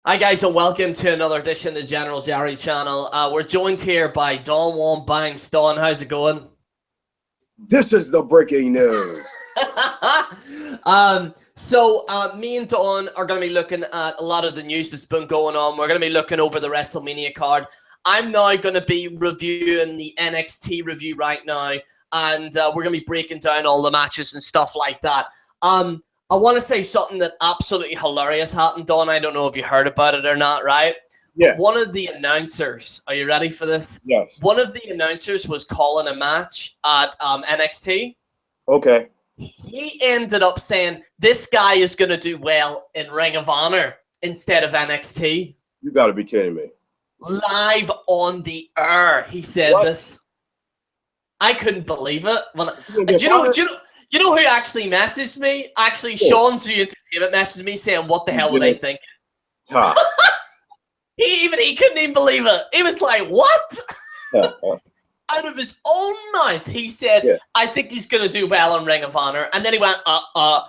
Hi guys and welcome to another edition of the General Jerry channel. We're joined here by Wwe Nxt. Don, how's it going? This is the breaking news. Me and Don are going to be looking at a lot of the news that's been going on. We're going to be looking over the Wrestlemania card. I'm now going to be reviewing the NXT review right now, and we're going to be breaking down all the matches and stuff like that. I want to say something that absolutely hilarious happened, Don. I don't know if you heard about it or not, right? Yeah. One of the announcers, are you ready for this? Yes. One of the announcers was calling a match at NXT. Okay. He ended up saying this guy is going to do well in Ring of Honor instead of NXT. You got to be kidding me. Live on the air, he said this. I couldn't believe it. You know who actually messaged me? Actually, Sean Zoo Entertainment messaged me saying, "What the hell were they thinking?" Huh. He couldn't even believe it. He was like, "What?" Out of his own mouth, he said, "I think he's gonna do well in Ring of Honor," and then he went, It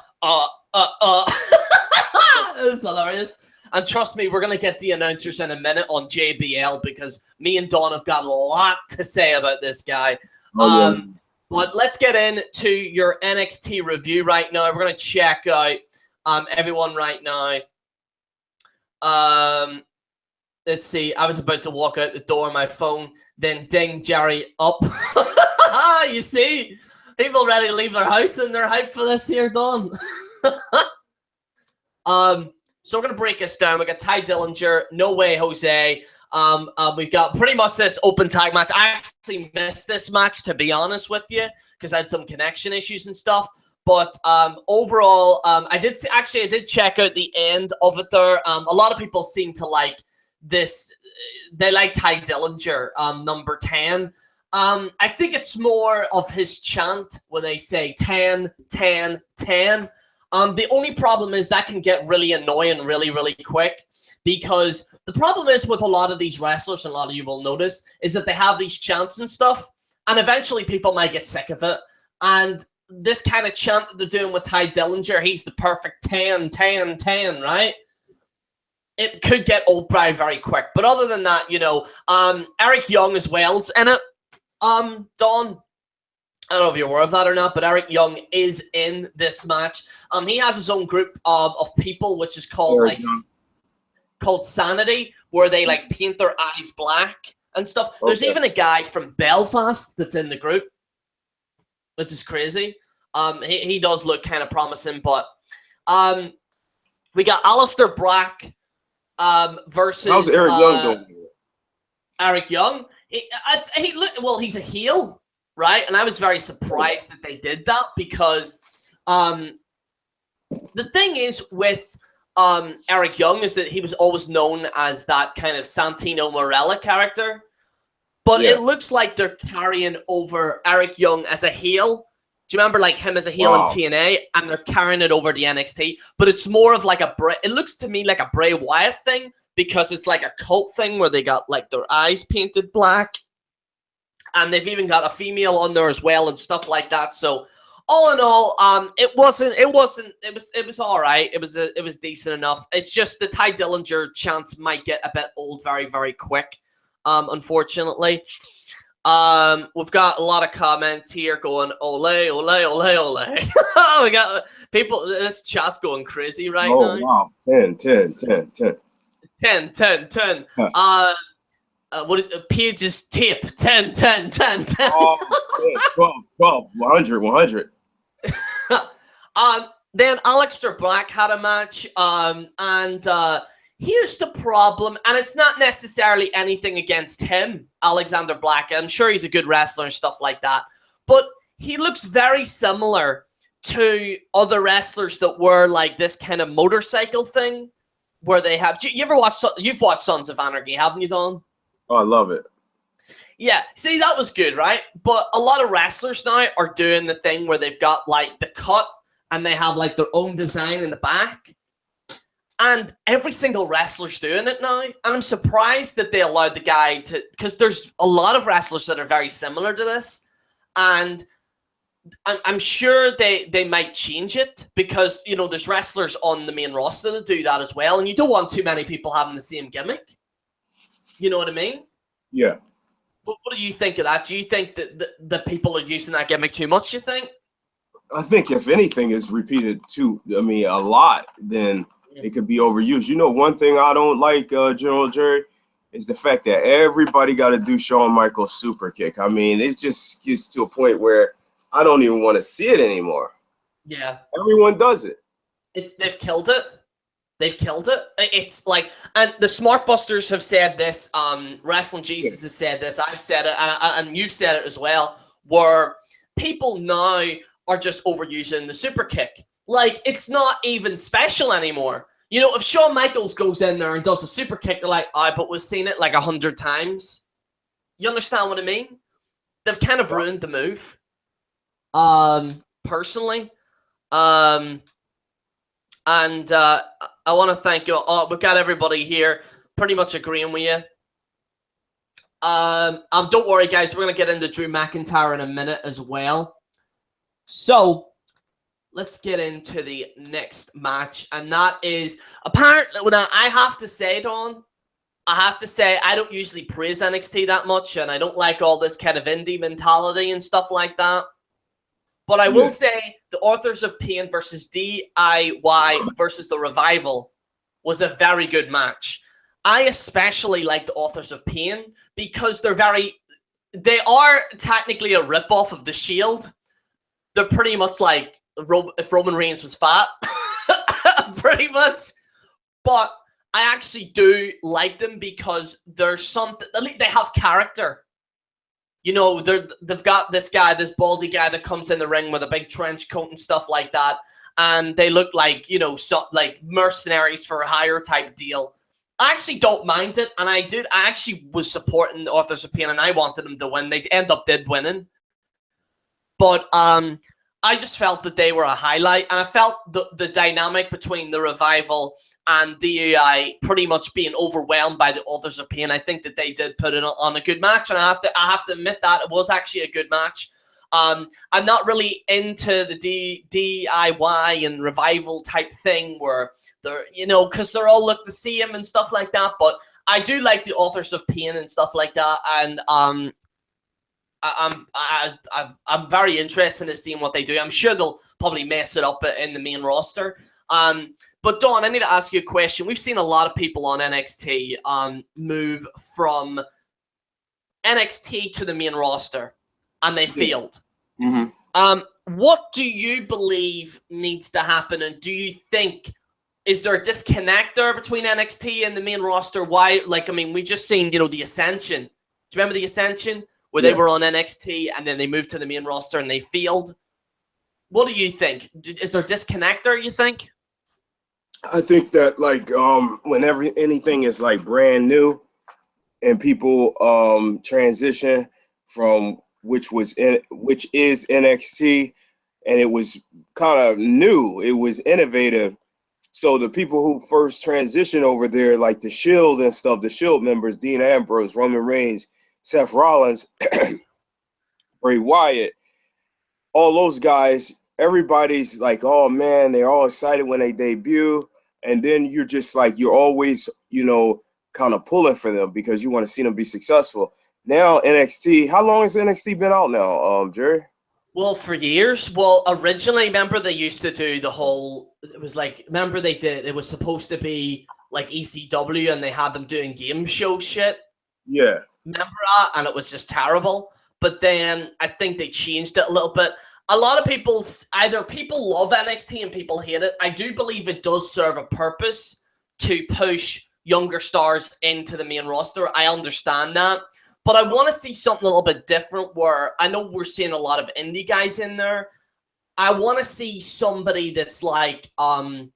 was hilarious. And trust me, we're gonna get the announcers in a minute on JBL because me and Don have got a lot to say about this guy. But let's get into your NXT review right now. We're going to check out everyone right now. Let's see. I was about to walk out the door, my phone, then ding Jerry up. You see? People ready to leave their house and they're hyped for this here, Don. So we're going to break this down. We got Ty Dillinger, No Way Jose. We've got pretty much this open tag match. I actually missed this match, to be honest with you, because I had some connection issues and stuff. But overall, I did check out the end of it there. A lot of people seem to like this. They like Ty Dillinger, number 10. I think it's more of his chant when they say 10, 10, 10. The only problem is that can get really annoying really, really quick. Because the problem is with a lot of these wrestlers, and a lot of you will notice, is that they have these chants and stuff, and eventually people might get sick of it. And this kind of chant that they're doing with Ty Dillinger, he's the perfect 10, 10, 10, right? It could get old very, very quick. But other than that, you know, Eric Young as well's in it. Don, I don't know if you're aware of that or not, but Eric Young is in this match. He has his own group of people, which is called called Sanity, where they like paint their eyes black and stuff. Okay. There's even a guy from Belfast that's in the group, which is crazy. He does look kind of promising, but we got Aleister Black versus how's Eric Young doing? Eric Young, he's a heel, right? And I was very surprised that they did that because the thing is with Eric Young is that he was always known as that kind of Santino Marella character. But it looks like they're carrying over Eric Young as a heel. Do you remember like him as a heel in TNA? And they're carrying it over to NXT. But it's more of like it looks to me like a Bray Wyatt thing because it's like a cult thing where they got like their eyes painted black. And they've even got a female on there as well and stuff like that. So all in all, it was all right. It was decent enough. It's just the Ty Dillinger chants might get a bit old very, very quick, unfortunately. We've got a lot of comments here going, ole, ole, ole, ole. We got people, this chat's going crazy right now. Oh, wow. 10, 10, 10, 10. 10, 10, 10. Page's tip, 10, 10, 10, 10. Oh, 12, 12, 100, 100. Then Aleister Black had a match, and here's the problem, and it's not necessarily anything against him, Alexander Black. I'm sure he's a good wrestler and stuff like that, but he looks very similar to other wrestlers that were like this kind of motorcycle thing, where they have. You've watched Sons of Anarchy, haven't you, Don? Oh, I love it. Yeah, see, that was good, right? But a lot of wrestlers now are doing the thing where they've got like the cut and they have like their own design in the back. And every single wrestler's doing it now. And I'm surprised that they allowed the guy to, because there's a lot of wrestlers that are very similar to this. And I'm sure they might change it because, you know, there's wrestlers on the main roster that do that as well, and you don't want too many people having the same gimmick. You know what I mean? Yeah. What do you think of that? Do you think that the people are using that gimmick too much, you think? I think if anything is repeated a lot, then it could be overused. You know, one thing I don't like, General Jerry, is the fact that everybody got to do Shawn Michaels super kick. I mean, it just gets to a point where I don't even want to see it anymore. Yeah. Everyone does it. They've killed it. They've killed it. It's like, and the Smart Busters have said this. Wrestling Jesus has said this. I've said it, and you've said it as well. Where people now are just overusing the super kick. Like, it's not even special anymore. You know, if Shawn Michaels goes in there and does a super kick, you're like, but we've seen it like 100 times. You understand what I mean? They've kind of ruined the move. Personally. And I want to thank you. We've got everybody here pretty much agreeing with you. Don't worry, guys. We're going to get into Drew McIntyre in a minute as well. So, let's get into the next match. And that is, apparently, now I have to say, Dawn, I don't usually praise NXT that much. And I don't like all this kind of indie mentality and stuff like that. But I will say the Authors of Pain versus DIY versus the Revival was a very good match. I especially like the Authors of Pain because they are technically a ripoff of The Shield. They're pretty much like if Roman Reigns was fat, pretty much. But I actually do like them because there's something, at least they have character. You know, they've got this guy, this baldy guy that comes in the ring with a big trench coat and stuff like that. And they look like, you know, like mercenaries for a hire type deal. I actually don't mind it. And I actually was supporting the Authors of Pain and I wanted them to win. They did winning. But I just felt that they were a highlight. And I felt the dynamic between the Revival and DUI pretty much being overwhelmed by the Authors of Pain. I think that they did put it on a good match, and I have to admit that it was actually a good match. I'm not really into the DIY and Revival type thing where they're, you know, because they're all look the same and stuff like that. But I do like the Authors of Pain and stuff like that, and I'm very interested in seeing what they do. I'm sure they'll probably mess it up in the main roster. But Dawn, I need to ask you a question. We've seen a lot of people on NXT move from NXT to the main roster, and they failed. Mm-hmm. What do you believe needs to happen, and do you think is there a disconnect there between NXT and the main roster? Why? Like, I mean, we just seen, you know, the Ascension. Do you remember the Ascension where they were on NXT and then they moved to the main roster and they failed? What do you think? Is there a disconnect there, you think? I think that like whenever anything is like brand new and people transition from which is NXT, and it was kind of new, it was innovative. So the people who first transitioned over there, like the Shield and stuff, the Shield members, Dean Ambrose, Roman Reigns, Seth Rollins, Bray Wyatt, all those guys, everybody's like, oh man, they're all excited when they debut. And then you're just like, you're always, you know, kind of pulling for them because you want to see them be successful. Now NXT, how long has NXT been out now, Jerry? Well, for years. Well, originally, remember they used to do the whole, it was like, remember it was supposed to be like ECW and they had them doing game show shit. Yeah. Remember that? And it was just terrible. But then I think they changed it a little bit. A lot of people, either people love NXT and people hate it. I do believe it does serve a purpose to push younger stars into the main roster. I understand that. But I want to see something a little bit different where I know we're seeing a lot of indie guys in there. I want to see somebody that's like kind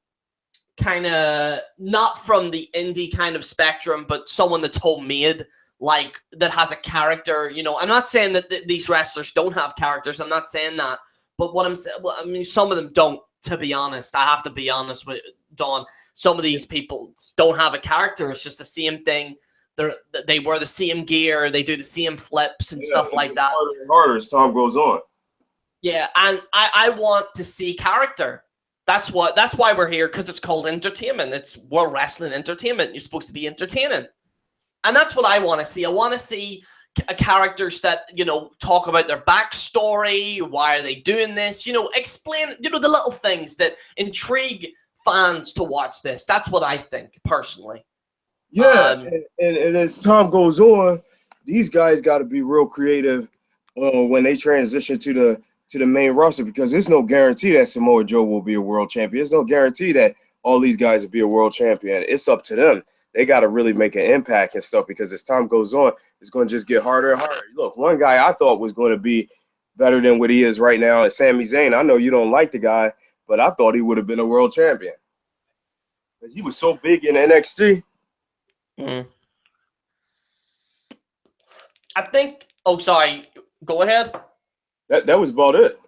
of not from the indie kind of spectrum, but someone that's homemade, like that has a character. You know, I'm not saying that these wrestlers don't have characters. I'm not saying that. But what I'm saying, well, I mean, some of them don't, to be honest. I have to be honest with Dawn. Some of these people don't have a character. It's just the same thing. They wear the same gear. They do the same flips and stuff like that. Harder and harder as time goes on. Yeah, and I want to see character. That's why we're here, because it's called entertainment. It's World Wrestling Entertainment. You're supposed to be entertaining. And that's what I want to see. I want to see characters that, talk about their backstory. Why are they doing this? Explain, the little things that intrigue fans to watch this. That's what I think, personally. Yeah, and as time goes on, these guys got to be real creative when they transition to the main roster, because there's no guarantee that Samoa Joe will be a world champion. There's no guarantee that all these guys will be a world champion. It's up to them. They got to really make an impact and stuff, because as time goes on, it's going to just get harder and harder. Look, one guy I thought was going to be better than what he is right now is Sami Zayn. I know you don't like the guy, but I thought he would have been a world champion. He was so big in NXT. Mm. I think. Oh, sorry. Go ahead. That was about it.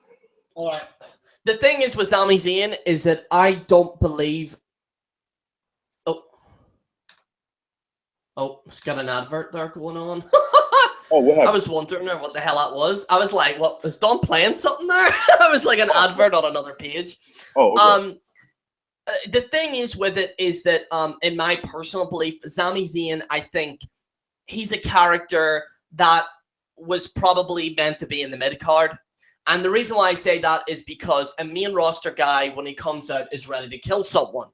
All right. The thing is with Sami Zayn is that I don't believe. Oh, it's got an advert there going on. Oh, what happened? I was wondering what the hell that was. I was like, "What is Don playing something there?" I was like an advert on another page. Oh, okay. The thing is with it is that, in my personal belief, Sami Zayn, I think he's a character that was probably meant to be in the mid card. And the reason why I say that is because a main roster guy, when he comes out, is ready to kill someone.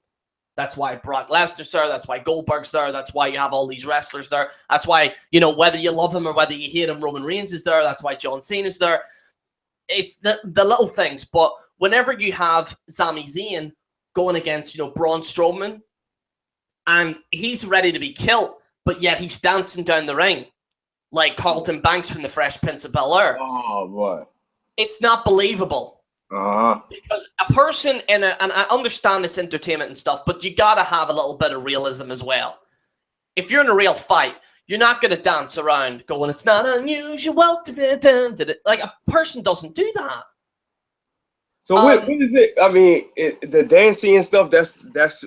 That's why Brock Lesnar's there. That's why Goldberg's there. That's why you have all these wrestlers there. That's why, whether you love him or whether you hate him, Roman Reigns is there. That's why John Cena's there. It's the little things. But whenever you have Sami Zayn going against, Braun Strowman, and he's ready to be killed, but yet he's dancing down the ring like Carlton Banks from the Fresh Prince of Bel-Air. Oh, boy. It's not believable. Because a person and I understand it's entertainment and stuff, but you gotta have a little bit of realism as well. If you're in a real fight, you're not gonna dance around going, "It's not unusual to be done." Like, a person doesn't do that. So what is it? I mean, the dancing and stuff. That's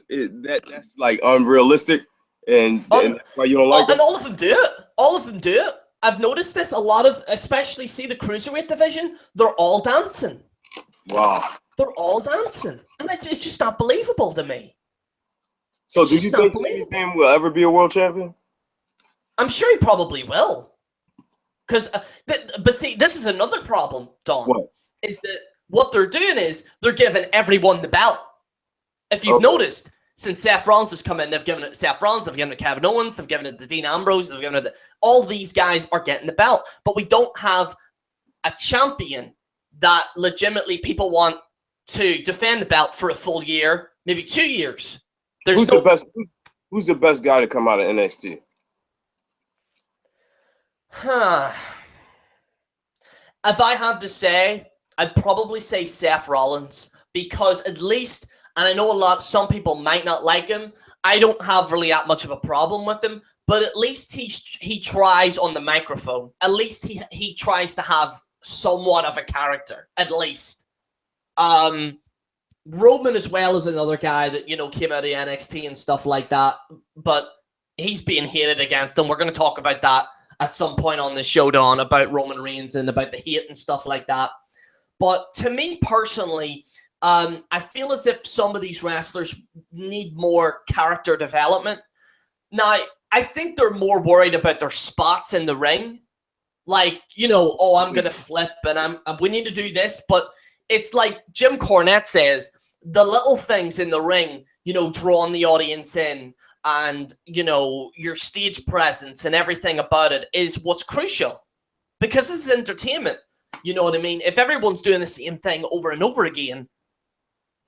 like unrealistic, and that's why you don't like it. And all of them do it. All of them do it. I've noticed this. A lot of, especially see the cruiserweight division, they're all dancing. Wow. They're all dancing. And it's just not believable to me. So do you think Sami Zayn will ever be a world champion? I'm sure he probably will. Because, but see, this is another problem, Don. What? Is that what they're doing is they're giving everyone the belt. If you've noticed, since Seth Rollins has come in, they've given it to Seth Rollins, they've given it to Kevin Owens, they've given it to Dean Ambrose, they've given it to, all these guys are getting the belt. But we don't have a champion that legitimately people want to defend the belt for a full year, maybe 2 years. Who's the best guy to come out of NXT? If I had to say, I'd probably say Seth Rollins, because at least, and I know some people might not like him, I don't have really that much of a problem with him, but at least he tries on the microphone. At least he tries to have somewhat of a character, at least. Roman as well is another guy that, came out of NXT and stuff like that, but he's being hated against, and we're going to talk about that at some point on this show, Don, about Roman Reigns and about the hate and stuff like that. But to me personally, I feel as if some of these wrestlers need more character development. Now, I think they're more worried about their spots in the ring. Like, I'm going to flip and we need to do this. But it's like Jim Cornette says, the little things in the ring, drawing the audience in and, your stage presence and everything about it is what's crucial. Because this is entertainment. You know what I mean? If everyone's doing the same thing over and over again,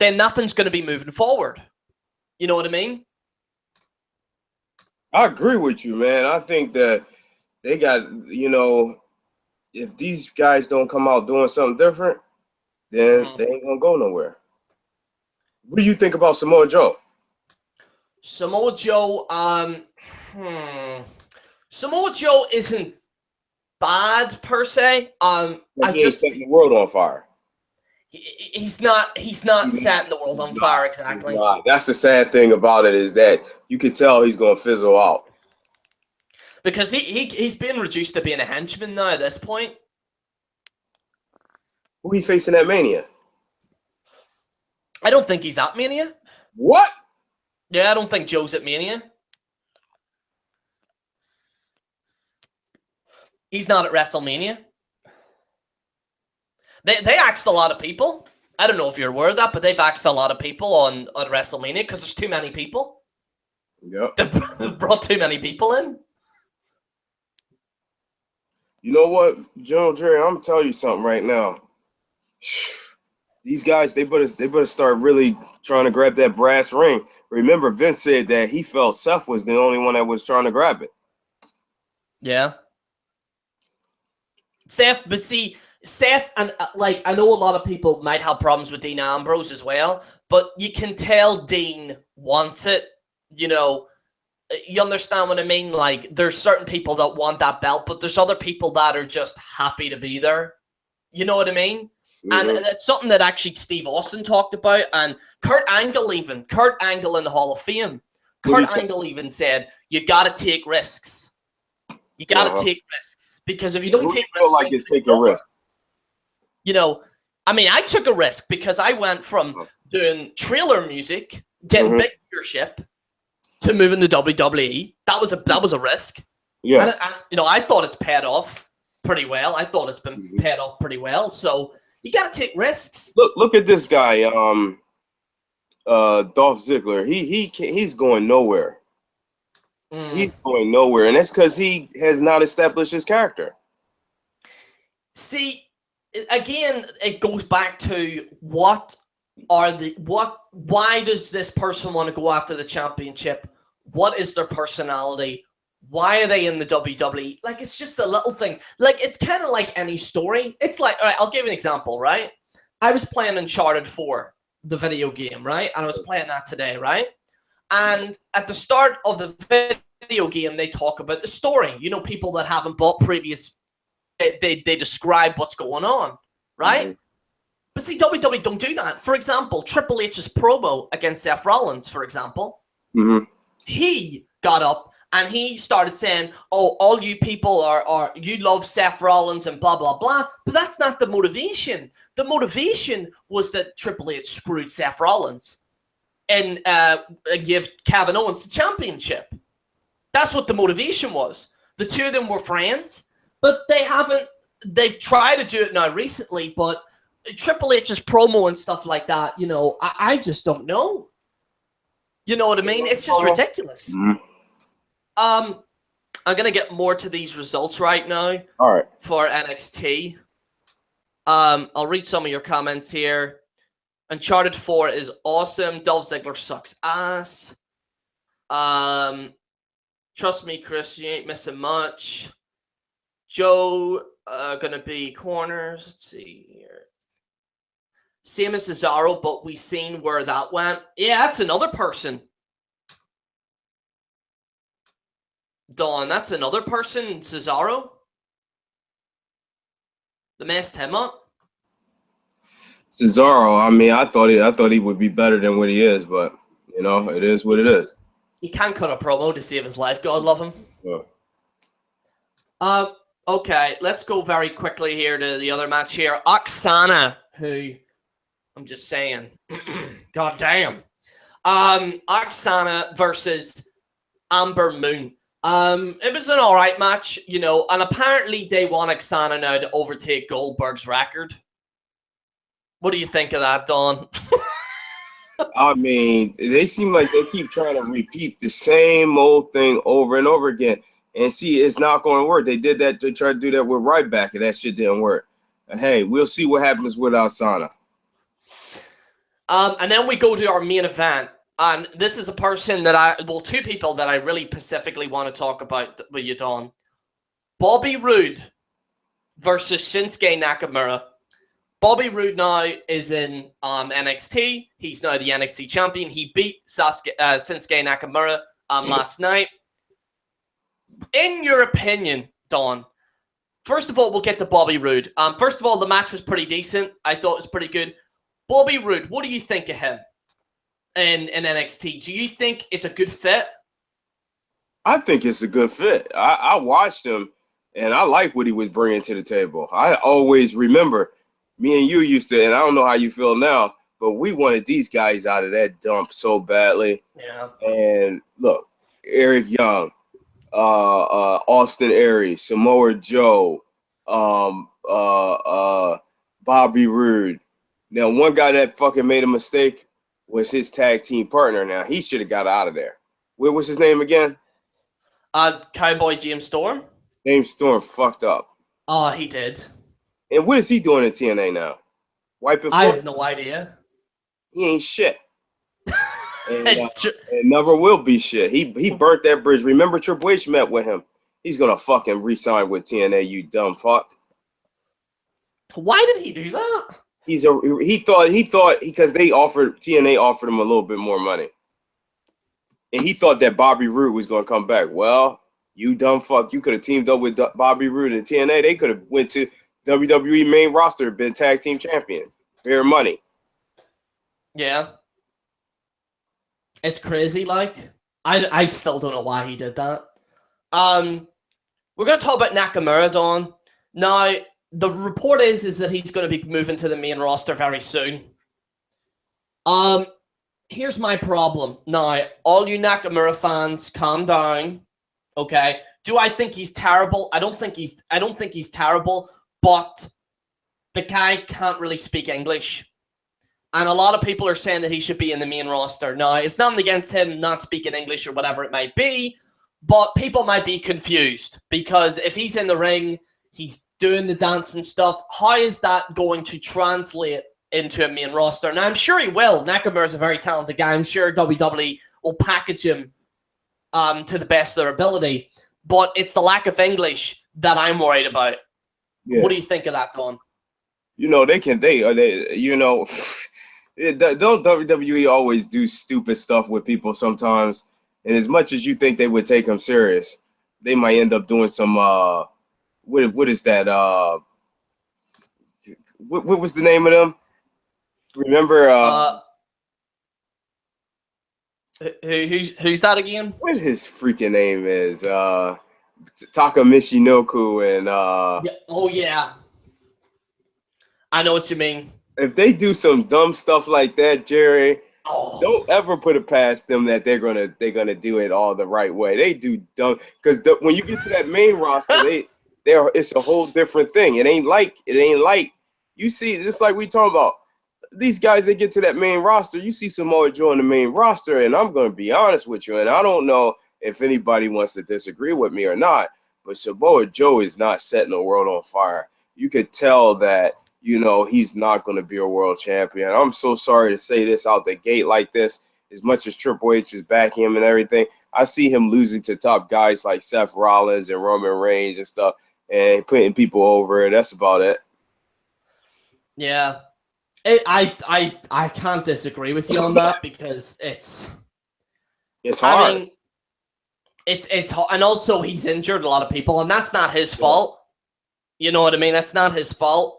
then nothing's going to be moving forward. You know what I mean? I agree with you, man. I think that they got, if these guys don't come out doing something different, then they ain't going to go nowhere. What do you think about Samoa Joe? Samoa Joe, Samoa Joe isn't bad per se. I just setting the world on fire. He's not setting the world on fire exactly. That's the sad thing about it, is that you can tell he's going to fizzle out. Because he's been reduced to being a henchman now at this point. Who he facing at Mania? I don't think he's at Mania. What? Yeah, I don't think Joe's at Mania. He's not at WrestleMania. They asked a lot of people. I don't know if you're aware of that, but they've asked a lot of people on WrestleMania because there's too many people. Yep. They've brought too many people in. You know what, General Jerry? I'm gonna tell you something right now. These guys, they better start really trying to grab that brass ring. Remember, Vince said that he felt Seth was the only one that was trying to grab it. Yeah. Seth, but see, Seth, and like, I know a lot of people might have problems with Dean Ambrose as well, but you can tell Dean wants it. You know, you understand what I mean? Like, there's certain people that want that belt, but there's other people that are just happy to be there. You know what I mean? Mm-hmm. And it's something that actually Steve Austin talked about, and Kurt Angle in the Hall of Fame. Kurt Angle even said, you got to take risks. You got to take risks, because if you don't take risks, like it's taking a risk. You know, I mean, I took a risk because I went from doing trailer music, getting big viewership, to moving to WWE. That was a risk. Yeah. And you know, I thought it's paid off pretty well. I thought it's been paid off pretty well. So you got to take risks. Look at this guy, Dolph Ziggler. He's going nowhere. He's going nowhere, and that's because he has not established his character. See, again, it goes back to why does this person want to go after the championship? What is their personality? Why are they in the WWE? Like, it's just the little things. Like, it's kind of like any story. It's like, all right, I'll give you an example, right? I was playing Uncharted 4, the video game, right? And I was playing that today, right? And at the start of the video game, they talk about the story. You know, people that haven't bought previous, they describe what's going on, right? But see, WWE don't do that. For example, Triple H's promo against Seth Rollins, for example, he got up and he started saying, oh, all you people are you love Seth Rollins and blah, blah, blah. But that's not the motivation. The motivation was that Triple H screwed Seth Rollins and give Kevin Owens the championship. That's what the motivation was. The two of them were friends, but they've tried to do it now recently, but Triple H's promo and stuff like that, you know, I just don't know. You know what I mean? It's just ridiculous. I'm going to get more to these results right now. All right. For NXT. I'll read some of your comments here. Uncharted 4 is awesome. Dolph Ziggler sucks ass. Trust me, Chris, you ain't missing much. Joe, gonna be corners. Let's see here. Same as Cesaro, but we seen where that went. Yeah, that's another person. Dawn, that's another person, Cesaro. They messed him up. Cesaro, I mean, I thought he would be better than what he is, but you know, it is what it is. He can't cut a promo to save his life. God love him. Yeah. Okay, let's go very quickly here to the other match here. Oksana, who I'm just saying, god damn. Oksana versus Amber Moon. It was an alright match, you know, and apparently they want Oksana now to overtake Goldberg's record. What do you think of that, Don? I mean, they seem like they keep trying to repeat the same old thing over and over again. And see, it's not going to work. They did that to try to do that with Ryback, and that shit didn't work. Hey, we'll see what happens with Oksana. And then we go to our main event. And this is a person that two people that I really specifically want to talk about with you, Don. Bobby Roode versus Shinsuke Nakamura. Bobby Roode now is in NXT. He's now the NXT champion. He beat Shinsuke Nakamura last night. In your opinion, Don, first of all, we'll get to Bobby Roode. First of all, the match was pretty decent. I thought it was pretty good. Bobby Roode, what do you think of him in NXT? Do you think it's a good fit? I think it's a good fit. I watched him, and I like what he was bringing to the table. I always remember Me and you used to, and I don't know how you feel now, but we wanted these guys out of that dump so badly. Yeah. And look, Eric Young, Austin Aries, Samoa Joe, Bobby Roode. Now, one guy that fucking made a mistake was his tag team partner. Now, he should have got out of there. What was his name again? Cowboy James Storm. James Storm fucked up. Oh, he did. And what is he doing in TNA now? Wiping I floor? have no idea. He ain't shit. And never will be shit. He burnt that bridge. Remember Triple H met with him. He's gonna fucking re-sign with TNA, you dumb fuck. Why did he do that? He thought because TNA offered him a little bit more money. And he thought that Bobby Roode was gonna come back. Well, you dumb fuck. You could have teamed up with Bobby Roode and TNA. They could have went to WWE main roster, been tag team champions. Fair money. Yeah. It's crazy, like. I still don't know why he did that. We're going to talk about Nakamura, Don. Now, the report is that he's going to be moving to the main roster very soon. Here's my problem. Now, all you Nakamura fans, calm down. Okay. Do I think he's terrible? I don't think he's terrible, but the guy can't really speak English. And a lot of people are saying that he should be in the main roster. Now, it's nothing against him not speaking English or whatever it might be, but people might be confused because if he's in the ring, he's doing the dance and stuff, how is that going to translate into a main roster? Now, I'm sure he will. Nakamura is a very talented guy. I'm sure WWE will package him to the best of their ability, but it's the lack of English that I'm worried about. Yeah. What do you think of that, Don? You know, don't WWE always do stupid stuff with people sometimes? And as much as you think they would take them serious, they might end up doing some, what is that? What was the name of them? Remember? Who's that again? What his freaking name is? Taka Michinoku and yeah. Oh yeah, I know what you mean. If they do some dumb stuff like that, Jerry, don't ever put it past them that they're gonna do it all the right way. They do dumb because when you get to that main roster, it's a whole different thing. It ain't like you see, just like we talk about these guys. They get to that main roster, you see Samoa Joe in the main roster, and I'm gonna be honest with you, and I don't know if anybody wants to disagree with me or not, but Samoa Joe is not setting the world on fire. You could tell that. You know, he's not going to be a world champion. I'm so sorry to say this out the gate like this. As much as Triple H is backing him and everything, I see him losing to top guys like Seth Rollins and Roman Reigns and stuff and putting people over. And that's about it. Yeah. I can't disagree with you on that because it's hard. I mean, it's hard. And also he's injured a lot of people, and that's not his fault. You know what I mean? That's not his fault.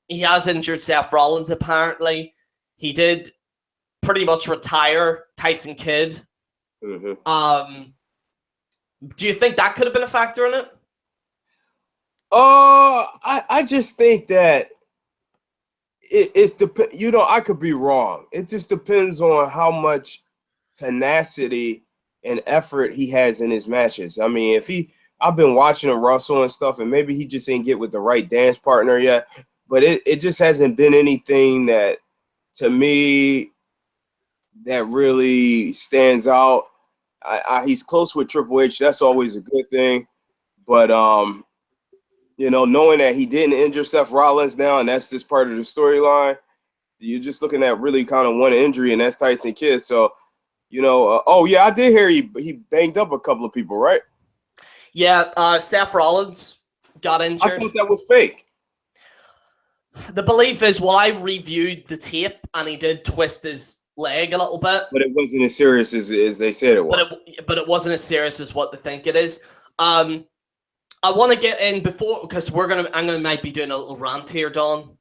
He has injured Seth Rollins, apparently. He did pretty much retire Tyson Kidd. Mm-hmm. Do you think that could have been a factor in it? I just think that I could be wrong. It just depends on how much tenacity and effort he has in his matches. I mean, I've been watching him wrestle and stuff, and maybe he just ain't get with the right dance partner yet. But it just hasn't been anything that, to me, that really stands out. He's close with Triple H. That's always a good thing. But, knowing that he didn't injure Seth Rollins now, and that's just part of the storyline, you're just looking at really kind of one injury, and that's Tyson Kidd. So, I did hear he banged up a couple of people, right? Yeah, Seth Rollins got injured. I thought that was fake. The belief is, I reviewed the tape, and he did twist his leg a little bit. But it wasn't as serious as they said it was. But it wasn't as serious as what they think it is. I want to get in before, because might be doing a little rant here, Don.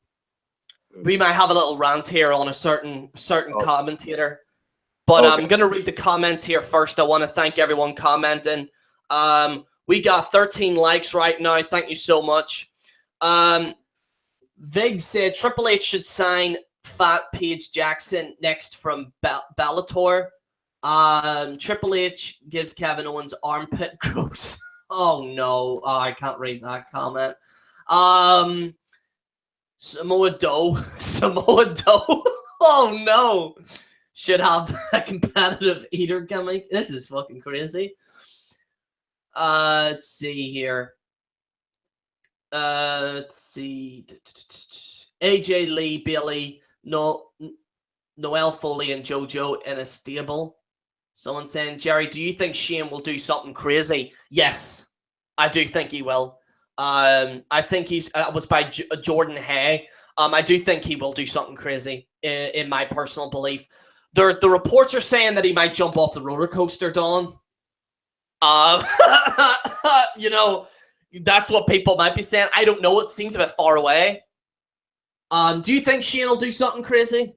We might have a little rant here on a certain commentator. But okay. I'm going to read the comments here first. I want to thank everyone commenting. We got 13 likes right now. Thank you so much. Vig said Triple H should sign Fat Paige Jackson next from Bellator. Triple H gives Kevin Owens armpit gross. Oh no, I can't read that comment. Samoa Doe. Oh no, should have a competitive eater gimmick. This is fucking crazy. Let's see here. Let's see. AJ Lee, Billy, Noel Foley, and JoJo in a stable. Someone saying, Jerry, do you think Shane will do something crazy? Yes, I do think he will. I think he's. Was by Jordan Hay. I do think he will do something crazy. In my personal belief, the reports are saying that he might jump off the roller coaster, Dawn. You know, that's what people might be saying. I don't know. It seems a bit far away. Do you think Shane will do something crazy?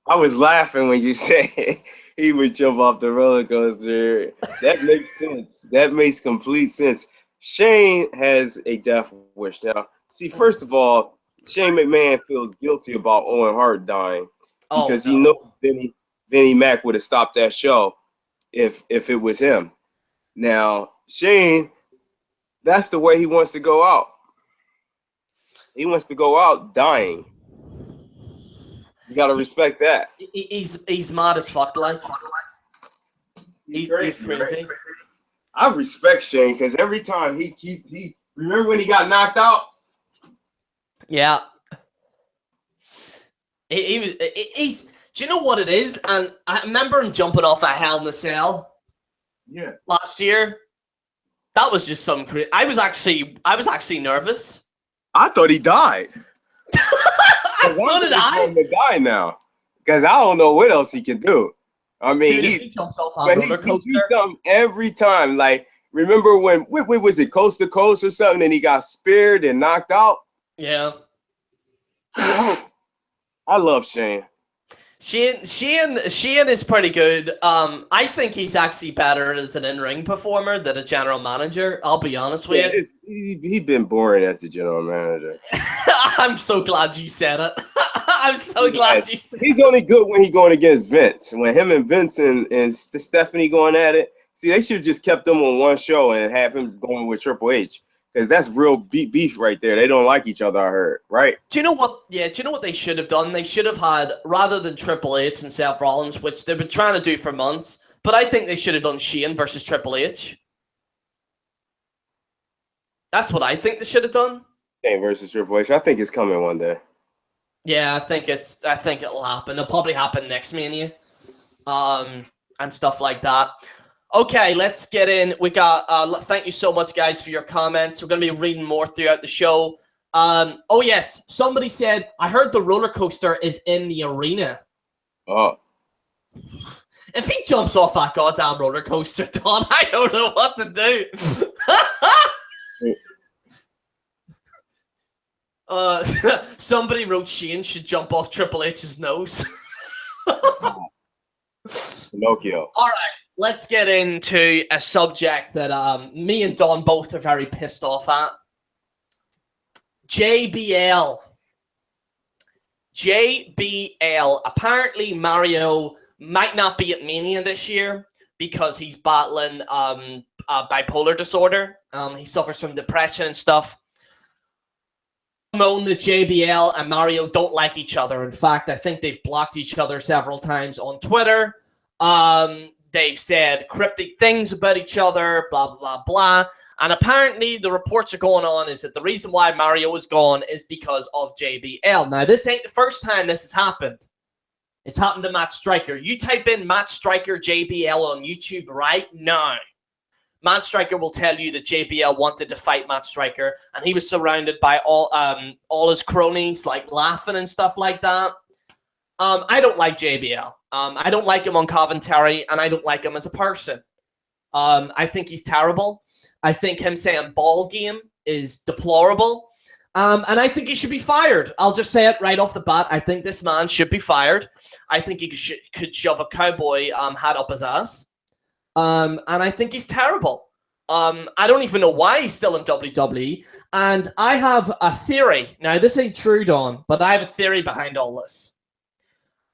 I was laughing when you said he would jump off the roller coaster. That makes sense. That makes complete sense. Shane has a death wish. Now, see, first of all, Shane McMahon feels guilty about Owen Hart dying because he knows Vinnie Mac would have stopped that show if it was him. Now, Shane, that's the way he wants to go out. He wants to go out dying. You gotta respect that. He's mad as fuck, like. He's crazy. Right? I respect Shane because every time he remember when he got knocked out? Yeah. He's do you know what it is? And I remember him jumping off a Hell in a Cell. Yeah. Last year. That was just some crazy. I was actually nervous. I thought he died. So did I. He's going to die now because I don't know what else he can do. I mean, dude, he jumps off a roller coaster. He something every time. Like, remember when what was it, Coast to Coast or something, and he got speared and knocked out? Yeah. I love Shane. Shane is pretty good. I think he's actually better as an in-ring performer than a general manager. I'll be honest with you. He's been boring as the general manager. I'm so glad you said it. I'm so glad you said it. He's only good when he's going against Vince. When him and Vince and Stephanie going at it. See, they should have just kept them on one show and have him going with Triple H. Because that's real beef right there. They don't like each other, I heard, right? Do you know what? Yeah, do you know what they should have done? They should have had, rather than Triple H and Seth Rollins, which they've been trying to do for months, but I think they should have done Shane versus Triple H. That's what I think they should have done. Shane versus Triple H. I think it's coming one day. Yeah, I think it'll happen. It'll probably happen next Mania, and stuff like that. Okay, let's get in. We got. Thank you so much, guys, for your comments. We're going to be reading more throughout the show. Oh yes, somebody said I heard the roller coaster is in the arena. Oh. If he jumps off that goddamn roller coaster, Don, I don't know what to do. Somebody wrote Shane should jump off Triple H's nose. Pinocchio. All right, let's get into a subject that me and Don both are very pissed off at. JBL. Apparently, Mario might not be at Mania this year because he's battling bipolar disorder. He suffers from depression and stuff. Known that JBL and Mario don't like each other. In fact, I think they've blocked each other several times on Twitter. They've said cryptic things about each other, blah, blah, blah, blah. And apparently the reports are going on is that the reason why Mario is gone is because of JBL. Now, this ain't the first time this has happened. It's happened to Matt Striker. You type in Matt Striker JBL on YouTube right now. Matt Striker will tell you that JBL wanted to fight Matt Striker, and he was surrounded by all his cronies, like laughing and stuff like that. I don't like JBL. I don't like him on commentary, and I don't like him as a person. I think he's terrible. I think him saying ball game is deplorable. And I think he should be fired. I'll just say it right off the bat. I think this man should be fired. I think he could shove a cowboy hat up his ass. And I think he's terrible. I don't even know why he's still in WWE. And I have a theory. Now, this ain't true, Don, but I have a theory behind all this.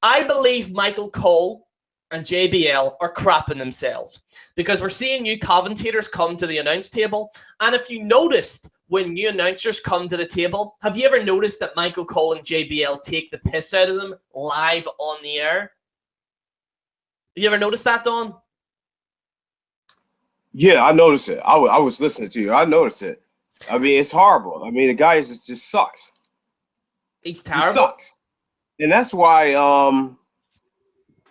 I believe Michael Cole and JBL are crapping themselves because we're seeing new commentators come to the announce table. And if you noticed, when new announcers come to the table, have you ever noticed that Michael Cole and JBL take the piss out of them live on the air? Have you ever noticed that, Don? Yeah, I noticed it. I was listening to you. I noticed it. I mean, it's horrible. I mean, the guy just sucks. He's terrible. He sucks. And that's why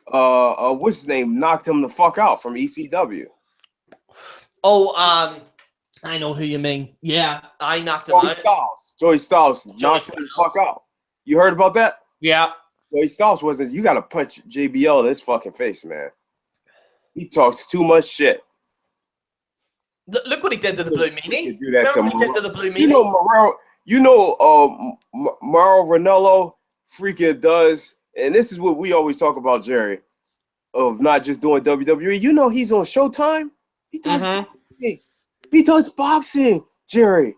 what's his name knocked him the fuck out from ECW. Oh, I know who you mean. Yeah, I knocked him out. Joey Styles knocked him the fuck out. You heard about that? Yeah. Joey Styles wasn't. You got to punch JBL in his fucking face, man. He talks too much shit. Look what he did to the Blue Meanie. Do that Remember what he did to the Blue Meanie? Mauro Ranallo freaking does, and this is what we always talk about, Jerry, of not just doing WWE. You know he's on Showtime. He does boxing. He does boxing, Jerry.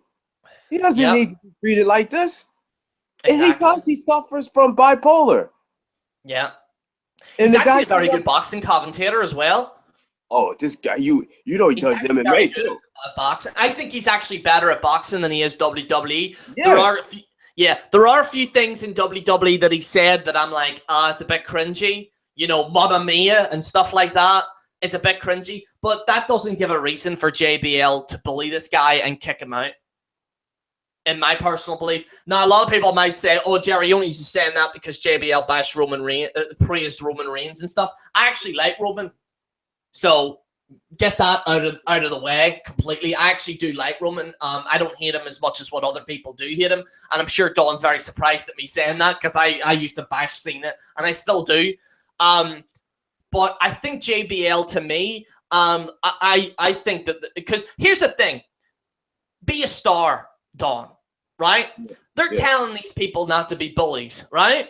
He doesn't need to be treated like this. Exactly. And he suffers from bipolar. Yeah. And he's actually a very good boxing commentator as well. Oh, this guy, you know he does MMA too. Boxing. I think he's actually better at boxing than he is WWE. Yeah. There are a few things in WWE that he said that I'm like, it's a bit cringy. You know, Mamma Mia and stuff like that. It's a bit cringy, but that doesn't give a reason for JBL to bully this guy and kick him out. In my personal belief. Now, a lot of people might say, oh, Jerry, you only just saying that because JBL bashed praised Roman Reigns and stuff. I actually like Roman. So get that out of the way completely. I actually do like Roman. I don't hate him as much as what other people do hate him. And I'm sure Dawn's very surprised at me saying that because I used to bash Cena and I still do. But I think JBL to me, I think that because here's the thing. Be a star, Dawn, right? They're telling these people not to be bullies, right?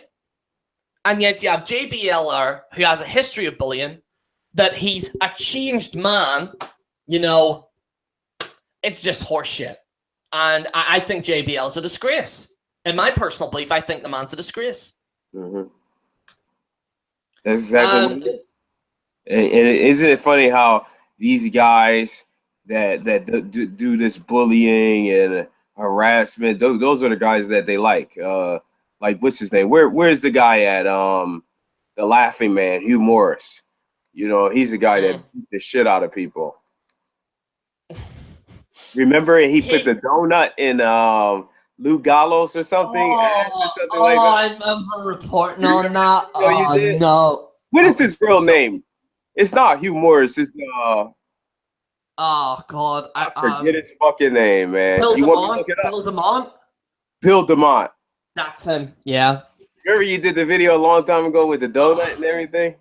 And yet you have JBLR who has a history of bullying. That he's a changed man, you know, it's just horseshit. And I think JBL's a disgrace. In my personal belief, I think the man's a disgrace. Mm-hmm. That's exactly what it is. And isn't it funny how these guys that do this bullying and harassment, those are the guys that they like. Like, what's his name? Where's the guy at the Laughing Man, Hugh Morris? You know, he's the guy that beat the shit out of people. Remember, he put the donut in Lou Gallows or something? Like that. I remember reporting on that. Oh, no. What is his real name? It's not Hugh Morris. It's oh, God. I forget his fucking name, man. Bill DeMont? Bill DeMont. That's him, yeah. Remember you did the video a long time ago with the donut and everything?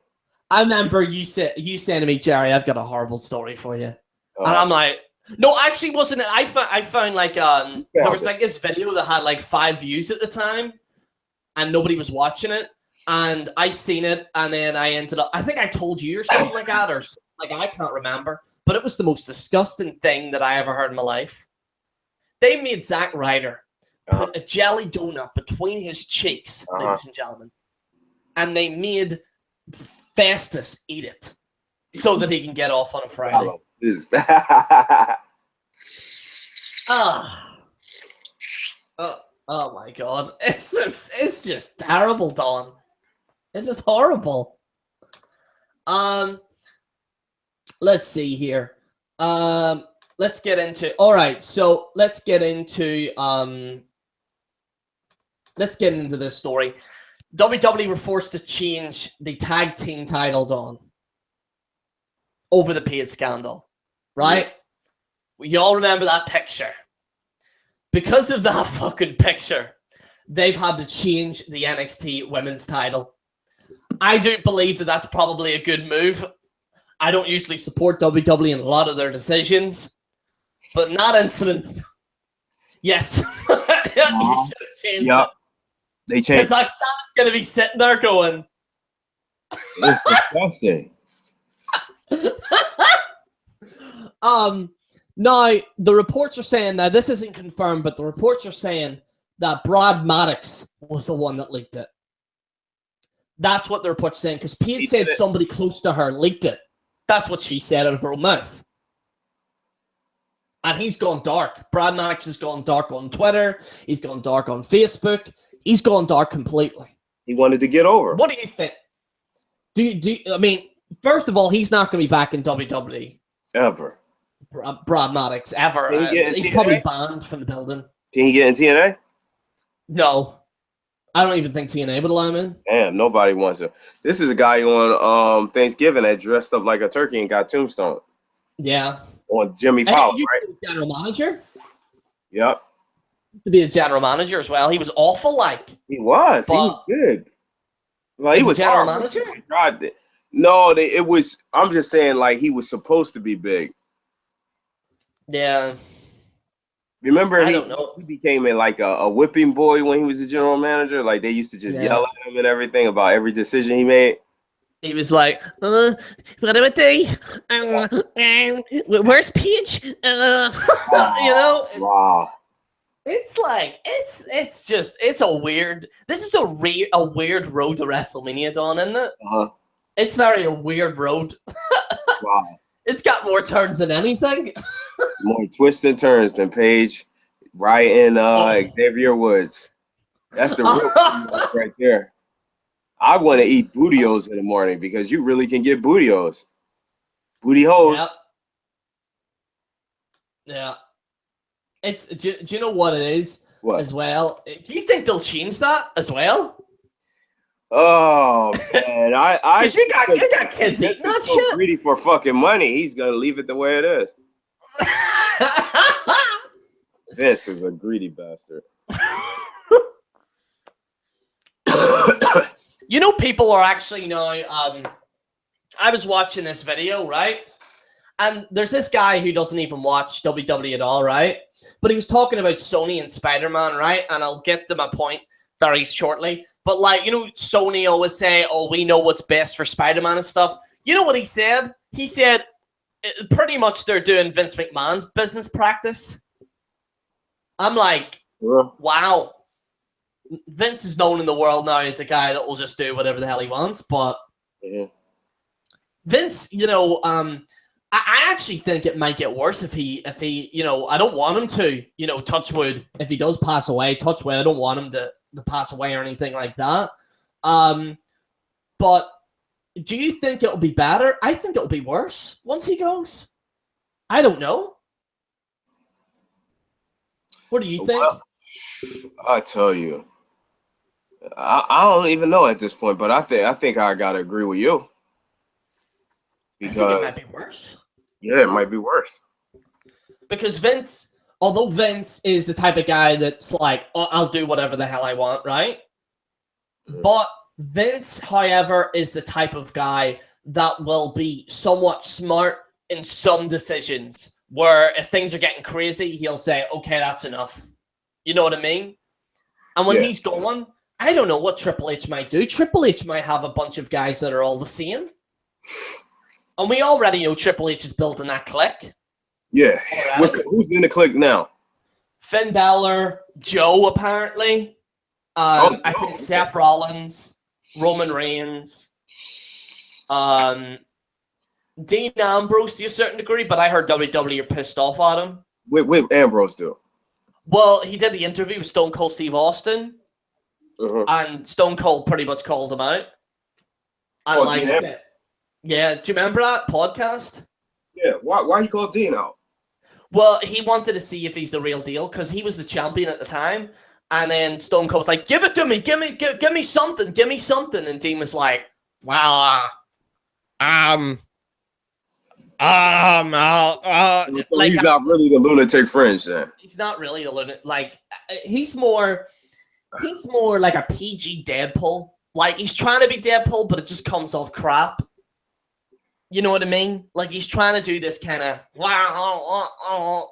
I remember you saying to me, Jerry, I've got a horrible story for you. And I'm like, no, actually wasn't it. I found like there was like this video that had like 5 views at the time and nobody was watching it. And I seen it and then I ended up, I think I told you or something like that, or like I can't remember. But it was the most disgusting thing that I ever heard in my life. They made Zack Ryder put a jelly donut between his cheeks, ladies and gentlemen. And they made Festus eat it so that he can get off on a Friday. Oh my God. It's just terrible, Don. It's just horrible. Let's see here. Let's get into this story. WWE were forced to change the tag team title, Dawn, over the Paige scandal, right? You all remember that picture. Because of that fucking picture, they've had to change the NXT women's title. I do believe that that's probably a good move. I don't usually support WWE in a lot of their decisions, but in that instance, yes, you should have changed it. They changed. Because Oksana's going to be sitting there going, it's disgusting. Now, the reports are saying, now this isn't confirmed, but the reports are saying that Brad Maddox was the one that leaked it. That's what the report's saying, because Paige said somebody close to her leaked it. That's what she said out of her own mouth. And he's gone dark. Brad Maddox has gone dark on Twitter. He's gone dark on Facebook. He's gone dark completely. He wanted to get over. What do you think? I mean, first of all, he's not going to be back in WWE. Ever. Brad Maddox, ever. He's probably banned from the building. Can he get in TNA? No. I don't even think TNA would allow him in. Damn, nobody wants to. This is a guy on Thanksgiving that dressed up like a turkey and got tombstone. Yeah. On Jimmy Fowler, right? General manager? Yep. To be a general manager as well. He was awful, like. He was good. Like, he was general horrible. manager? No, it was. I'm just saying, like, he was supposed to be big. Yeah. Remember, he became a whipping boy when he was the general manager. Like, they used to just yell at him and everying about every decision he made. He was like, what do I do? Where's Paige? You know? Wow. It's like, it's a weird, this is a weird road to WrestleMania, Don, isn't it? Uh-huh. It's very a weird road. Wow. It's got more turns than anything. More twists and turns than Paige, Ryan, Xavier Woods. That's the real right there. I want to eat bootios in the morning because you really can get bootios. Booty holes. Yeah. It's do you know what it is? What? As well? Do you think they'll change that as well? Oh man, I you got kids eating that so shit. Greedy for fucking money. He's gonna leave it the way it is. Vince is a greedy bastard. You know, people are actually now. I was watching this video, right? And there's this guy who doesn't even watch WWE at all, right? But he was talking about Sony and Spider-Man, right? And I'll get to my point very shortly. But like, you know, Sony always say, oh, we know what's best for Spider-Man and stuff. You know what he said? He said, pretty much they're doing Vince McMahon's business practice. I'm like, wow. Vince is known in the world now as a guy that will just do whatever the hell he wants. But Vince, you know, I actually think it might get worse if he, you know, I don't want him to, you know, touch wood. If he does pass away, touch wood. I don't want him to pass away or anything like that. But do you think it'll be better? I think it'll be worse once he goes. I don't know. What do you think? Well, I tell you, I don't even know at this point, but I think I gotta agree with you because I think it might be worse. Yeah, it might be worse. Because Vince, although Vince is the type of guy that's like, oh, I'll do whatever the hell I want, right? But Vince, however, is the type of guy that will be somewhat smart in some decisions where if things are getting crazy, he'll say, okay, that's enough. You know what I mean? And when he's going, I don't know what Triple H might do. Triple H might have a bunch of guys that are all the same. And we already know Triple H is building that clique. Yeah. Who's in the clique now? Finn Balor, Joe, apparently. I think Seth Rollins, Roman Reigns, Dean Ambrose to a certain degree, but I heard WWE are pissed off at him. What Ambrose do? Well, he did the interview with Stone Cold Steve Austin, and Stone Cold pretty much called him out. And yeah, do you remember that podcast? Yeah, why he called Dean out? Well, he wanted to see if he's the real deal because he was the champion at the time. And then Stone Cold was like, give it to me, give me something, give me something. And Dean was like, well, like, he's not really the lunatic fringe then. He's not really the lunatic. Like, he's more like a PG Deadpool. Like, he's trying to be Deadpool, but it just comes off crap. You know what I mean? Like, he's trying to do this kind of,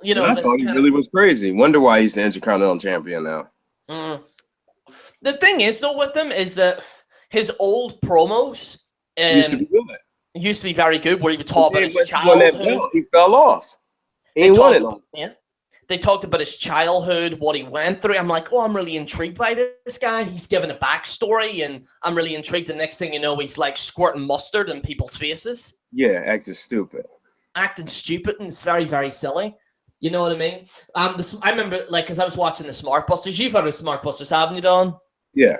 you know. I thought he really was crazy. Wonder why he's the Intercontinental Champion now. The thing is, though, with him is that his old promos used to be good. Used to be very good, where he would talk about his childhood. He fell off. He ain't won it. Yeah. They talked about his childhood, what he went through. I'm like, oh, I'm really intrigued by this guy. He's given a backstory, and I'm really intrigued. The next thing you know, he's like squirting mustard in people's faces. Yeah, acting stupid. Acting stupid, and it's very, very silly. You know what I mean? I remember, like, because I was watching the Smart Busters. You've heard of Smart Busters, haven't you, Don? Yeah.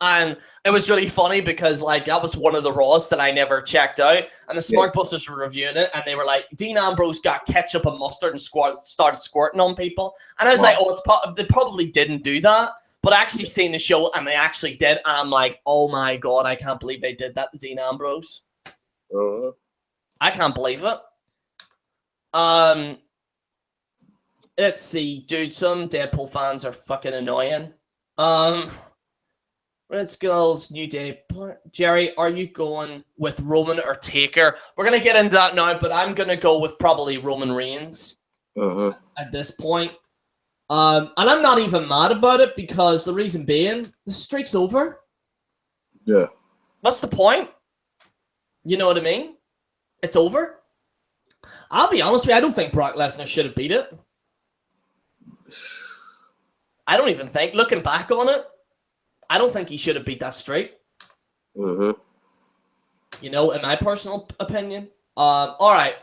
And it was really funny because, like, that was one of the Raws that I never checked out. And the Smart Busters were reviewing it, and they were like, Dean Ambrose got ketchup and mustard and started squirting on people. And I was like, oh, they probably didn't do that. But I actually seen the show, and they actually did. And I'm like, oh, my God, I can't believe they did that to Dean Ambrose. I can't believe it. Let's see, dude, some Deadpool fans are fucking annoying. Red Skull's New Day. Jerry, are you going with Roman or Taker? We're going to get into that now, but I'm going to go with probably Roman Reigns at this point. And I'm not even mad about it because the reason being, the streak's over. Yeah. What's the point? You know what I mean? It's over. I'll be honest with you, I don't think Brock Lesnar should have beat it. I don't even think, looking back on it, I don't think he should have beat that streak. You know, in my personal opinion. All right.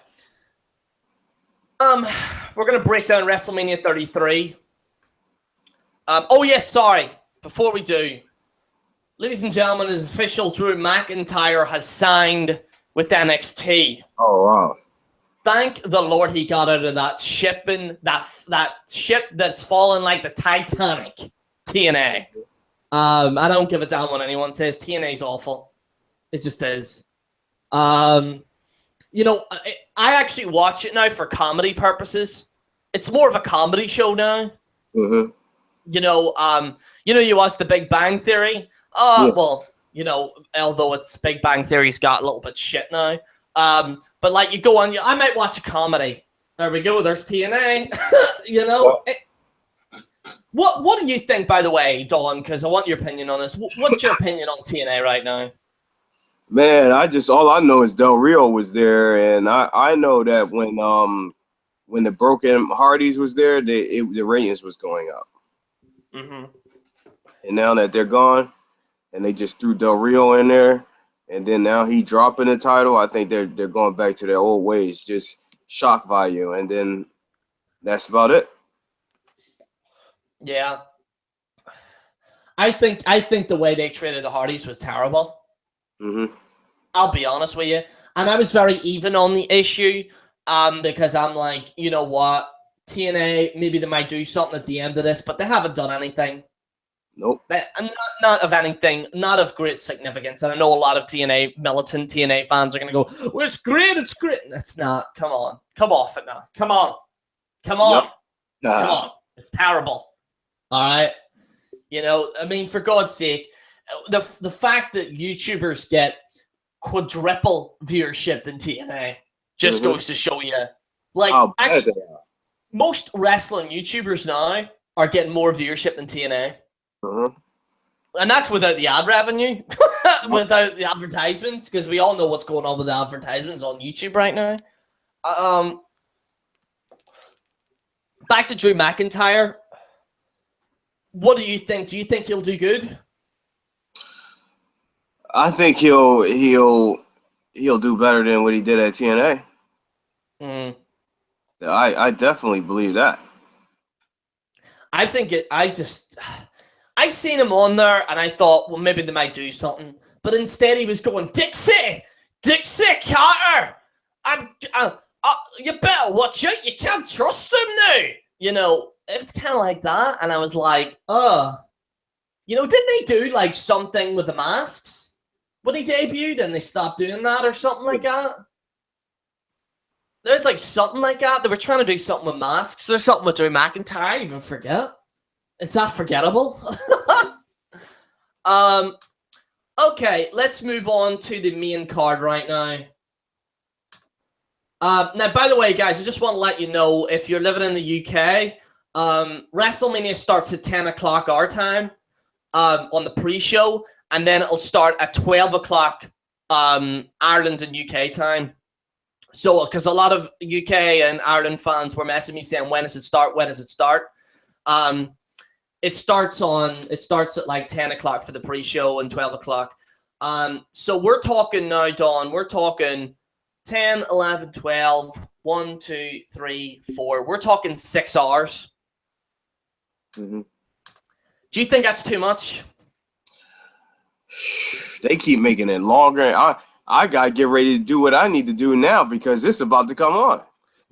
We're going to break down WrestleMania 33. Oh, yes, sorry. Before we do, ladies and gentlemen, it is official. Drew McIntyre has signed with NXT. Oh, wow. Thank the Lord he got out of that shipping, that ship that's fallen like the Titanic, TNA. I don't give a damn what anyone says. TNA's awful. It just is. You know, I actually watch it now for comedy purposes. It's more of a comedy show now. You know, you watch The Big Bang Theory. Well, you know, although it's Big Bang Theory's got a little bit shit now. But like you go on, I might watch a comedy. There we go. There's TNA. You know. What do you think, by the way, Dawn? Because I want your opinion on this. What's your opinion on TNA right now? Man, all I know is Del Rio was there, and I know that when the Broken Hardys was there, the ratings was going up. And now that they're gone, and they just threw Del Rio in there, and then now he dropping the title, I think they're going back to their old ways, just shock value, and then that's about it. Yeah, I think the way they treated the Hardys was terrible. I'll be honest with you, and I was very even on the issue, because I'm like, you know what, TNA, maybe they might do something at the end of this, but they haven't done anything. Nope. Not of anything, not of great significance. And I know a lot of militant TNA fans are going to go, well, it's great. It's not. Come on. Come off it now. Come on. Come on. It's terrible. All right. You know, I mean, for God's sake, the fact that YouTubers get quadruple viewership in TNA just goes to show you. Like, actually, most wrestling YouTubers now are getting more viewership than TNA. And that's without the ad revenue, without the advertisements, because we all know what's going on with the advertisements on YouTube right now. Back to Drew McIntyre. What do you think? Do you think he'll do good? I think he'll do better than what he did at TNA. I definitely believe that. I think I seen him on there, and I thought, well, maybe they might do something. But instead, he was going, Dixie, Carter, you better watch out. You can't trust him now. You know, it was kind of like that, and I was like, you know, didn't they do like something with the masks when he debuted, and they stopped doing that or something like that? There's like something like that. They were trying to do something with masks. There's something with Drew McIntyre. I even forget. Is that forgettable? Okay, let's move on to the main card right now. Now, by the way, guys, I just want to let you know, if you're living in the UK, WrestleMania starts at 10 o'clock our time on the pre-show, and then it'll start at 12 o'clock Ireland and UK time. So, because a lot of UK and Ireland fans were messaging me saying, when does it start? When does it start? It starts at like 10 o'clock for the pre-show and 12 o'clock. So we're talking now, Dawn. We're talking 10, 11, 12, 1, 2, 3, 4. We're talking 6 hours. Mm-hmm. Do you think that's too much? They keep making it longer. I gotta get ready to do what I need to do now because it's about to come on.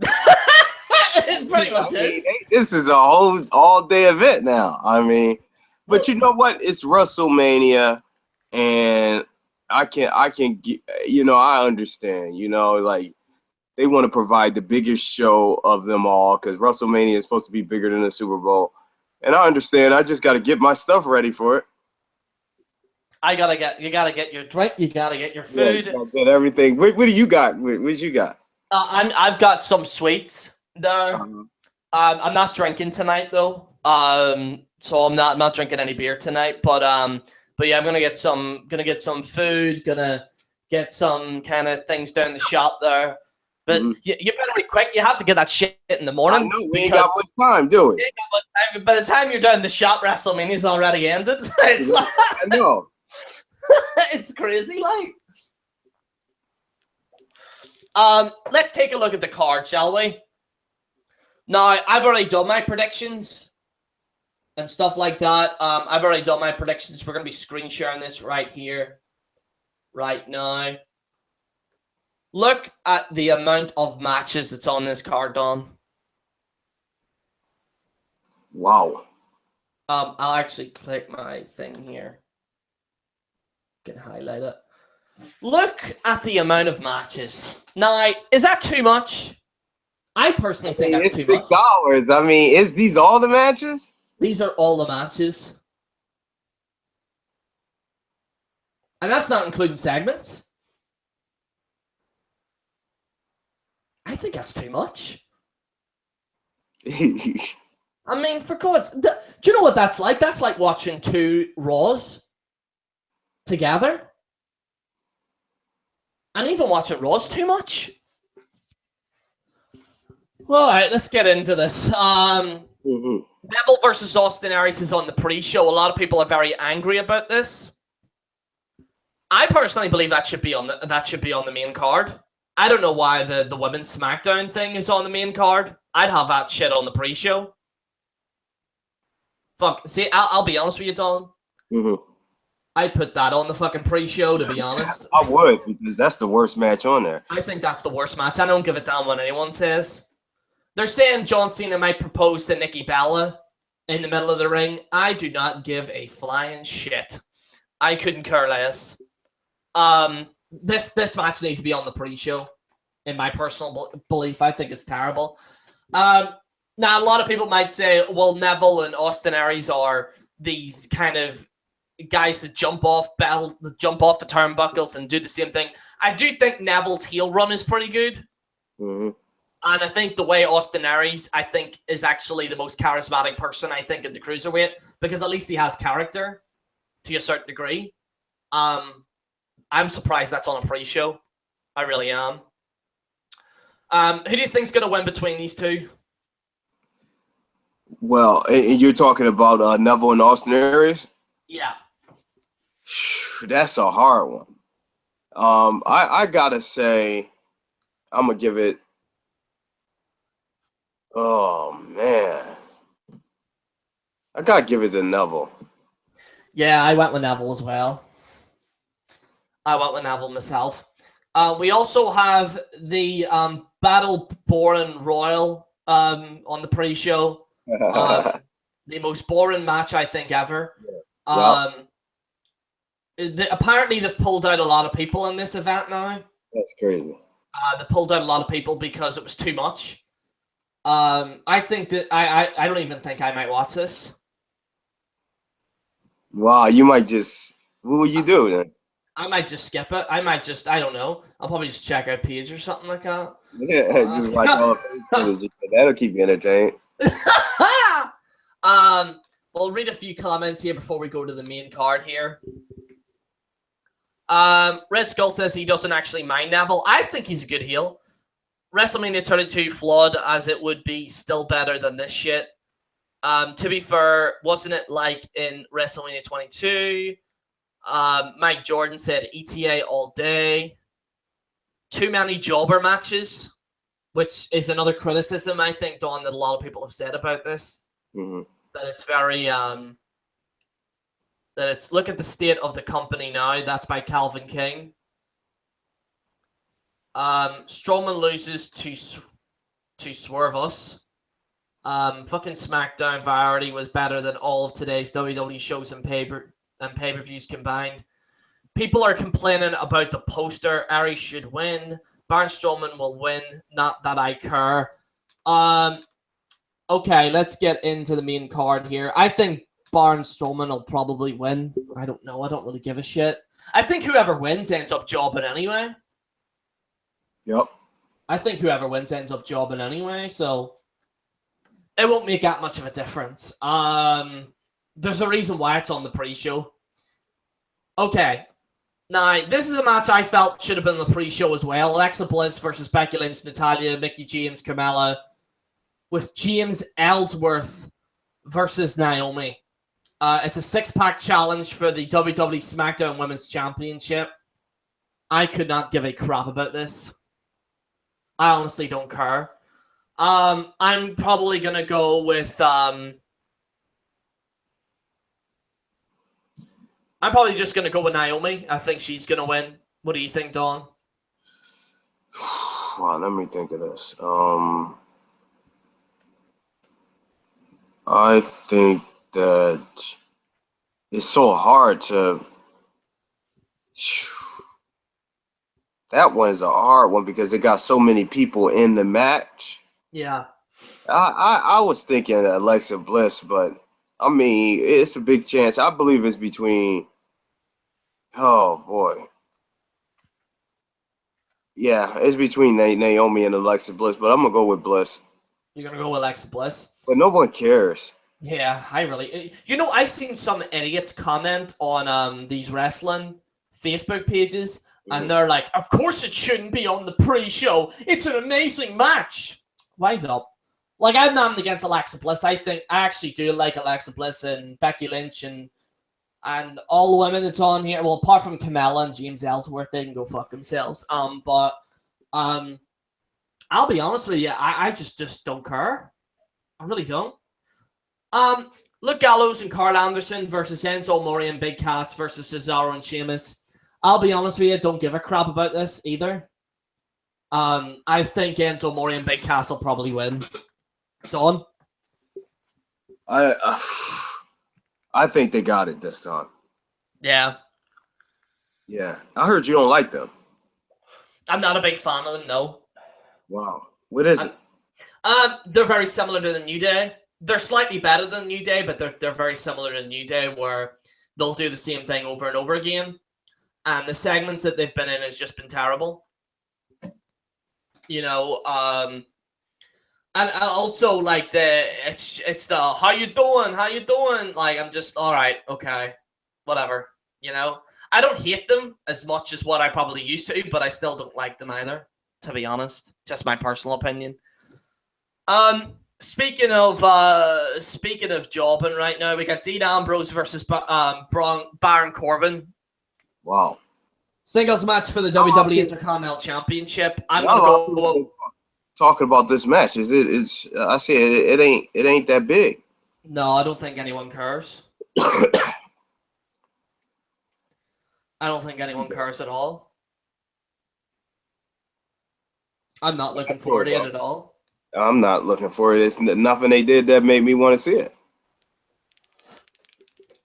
It pretty much is. This is a whole all-day event now. I mean, but you know what? It's WrestleMania, and I can get, I understand. Like they want to provide the biggest show of them all because WrestleMania is supposed to be bigger than the Super Bowl, and I understand. I just got to get my stuff ready for it. You gotta get your drink. You gotta get your food. Yeah, you gotta get everything. What do you got? What you got? I've got some sweets there. I'm not drinking tonight though. So I'm not drinking any beer tonight. But yeah, I'm gonna get some food. Gonna get some kind of things down the shop there. But you better be quick. You have to get that shit in the morning. I know we ain't got much time, do we? By the time you're down the shop, WrestleMania's already ended. It's like, I know. it's crazy, like. Let's take a look at the card, shall we? Now, I've already done my predictions and stuff like that. I've already done my predictions. We're going to be screen sharing this right here, right now. Look at the amount of matches that's on this card, Don. Wow. I'll actually click my thing here. Can highlight it. Look at the amount of matches. Now, is that too much? I personally think that's too much. $6. I mean, is these all the matches? These are all the matches. And that's not including segments. I think that's too much. I mean, for God's... Do you know what that's like? That's like watching 2 Raws together. And even watching Raw's too much. Well, all right, let's get into this. Neville versus Austin Aries is on the pre-show. A lot of people are very angry about this. I personally believe that should be on the main card. I don't know why the women's SmackDown thing is on the main card. I'd have that shit on the pre-show. Fuck. See, I'll be honest with you, Don. I'd put that on the fucking pre-show, to be honest. I would, because that's the worst match on there. I think that's the worst match. I don't give a damn what anyone says. They're saying John Cena might propose to Nikki Bella in the middle of the ring. I do not give a flying shit. I couldn't care less. This match needs to be on the pre-show, in my personal belief. I think it's terrible. Now, a lot of people might say, well, Neville and Austin Aries are these kind of guys that jump off the turnbuckles and do the same thing. I do think Neville's heel run is pretty good. And I think the way Austin Aries, I think, is actually the most charismatic person, I think, in the cruiserweight, because at least he has character to a certain degree. I'm surprised that's on a pre-show. I really am. Who do you think's going to win between these two? Well, and you're talking about Neville and Austin Aries? Yeah. That's a hard one. I gotta say, I'm gonna give it. Oh man, I gotta give it to Neville. Yeah, I went with Neville as well. I went with Neville myself. We also have the Battle Boring Royal on the pre-show. The most boring match I think ever. Apparently they've pulled out a lot of people in this event now. That's crazy. They pulled out a lot of people because it was too much. I think that I don't even think I might watch this. Wow, you might just. What would you do then? I might just skip it. I don't know. I'll probably just check out Paige or something like that. Yeah, just watch all of it. That'll keep you entertained. We'll read a few comments here before we go to the main card here. Red Skull says he doesn't actually mind Neville. I think he's a good heel. WrestleMania 32 flawed as it would be, still better than this shit. To be fair, wasn't it like in WrestleMania 22? Mike Jordan said ETA all day. Too many jobber matches, which is another criticism I think, Don, that a lot of people have said about this. Mm-hmm. That it's very that it's look at the state of the company now. That's by Calvin King. Strowman loses to Swerve Us. Fucking SmackDown Variety was better than all of today's WWE shows and pay-per-views combined. People are complaining about the poster. Ari should win. Baron Strowman will win. Not that I care. Okay, let's get into the main card here. I think Baron Strowman will probably win. I don't know. I don't really give a shit. I think whoever wins ends up jobbing anyway. Yep. I think whoever wins ends up jobbing anyway, so it won't make that much of a difference. There's a reason why it's on the pre-show. Okay. Now, this is a match I felt should have been the pre-show as well. Alexa Bliss versus Becky Lynch, Natalya, Mickie James, Carmella, with James Ellsworth versus Naomi. It's a six-pack challenge for the WWE SmackDown Women's Championship. I could not give a crap about this. I honestly don't care. I'm probably going to go with... I'm probably just going to go with Naomi. I think she's going to win. What do you think, Dawn? Wow, let me think of this. I think that it's so hard to... That one is a hard one because it got so many people in the match. Yeah. I was thinking Alexa Bliss, but I mean, it's a big chance. I believe it's between, oh boy. Yeah, it's between Naomi and Alexa Bliss, but I'm going to go with Bliss. You're going to go with Alexa Bliss? But no one cares. Yeah, I really... You know, I seen some idiots comment on these wrestling Facebook pages, and they're like, of course it shouldn't be on the pre-show. It's an amazing match. Wise up. Like, I'm not against Alexa Bliss. I actually do like Alexa Bliss and Becky Lynch and all the women that's on here. Well, apart from Carmella and James Ellsworth, they can go fuck themselves. But I'll be honest with you, I just don't care. I really don't. Luke Gallows and Carl Anderson versus Enzo Amore and Big Cass versus Cesaro and Sheamus. I'll be honest with you, don't give a crap about this either. I think Enzo Amore and Big Cass will probably win. Don? I think they got it this time. Yeah. Yeah. I heard you don't like them. I'm not a big fan of them, no. Wow. What is it? They're very similar to the New Day. They're slightly better than New Day, but they're very similar to New Day, where they'll do the same thing over and over again. And the segments that they've been in has just been terrible. You know, and also like it's the how you doing? Like, I'm just all right, okay, whatever. You know, I don't hate them as much as what I probably used to, but I still don't like them either, to be honest. Just my personal opinion. Speaking of jobbing right now, we got Dean Ambrose versus Baron Corbin. Wow. Singles match for the WWE Intercontinental Championship. I'm gonna go talking about this match. I say it ain't that big. No, I don't think anyone cares. I don't think anyone cares at all. I'm not looking forward to it at all. I'm not looking for it. It's nothing they did that made me want to see it.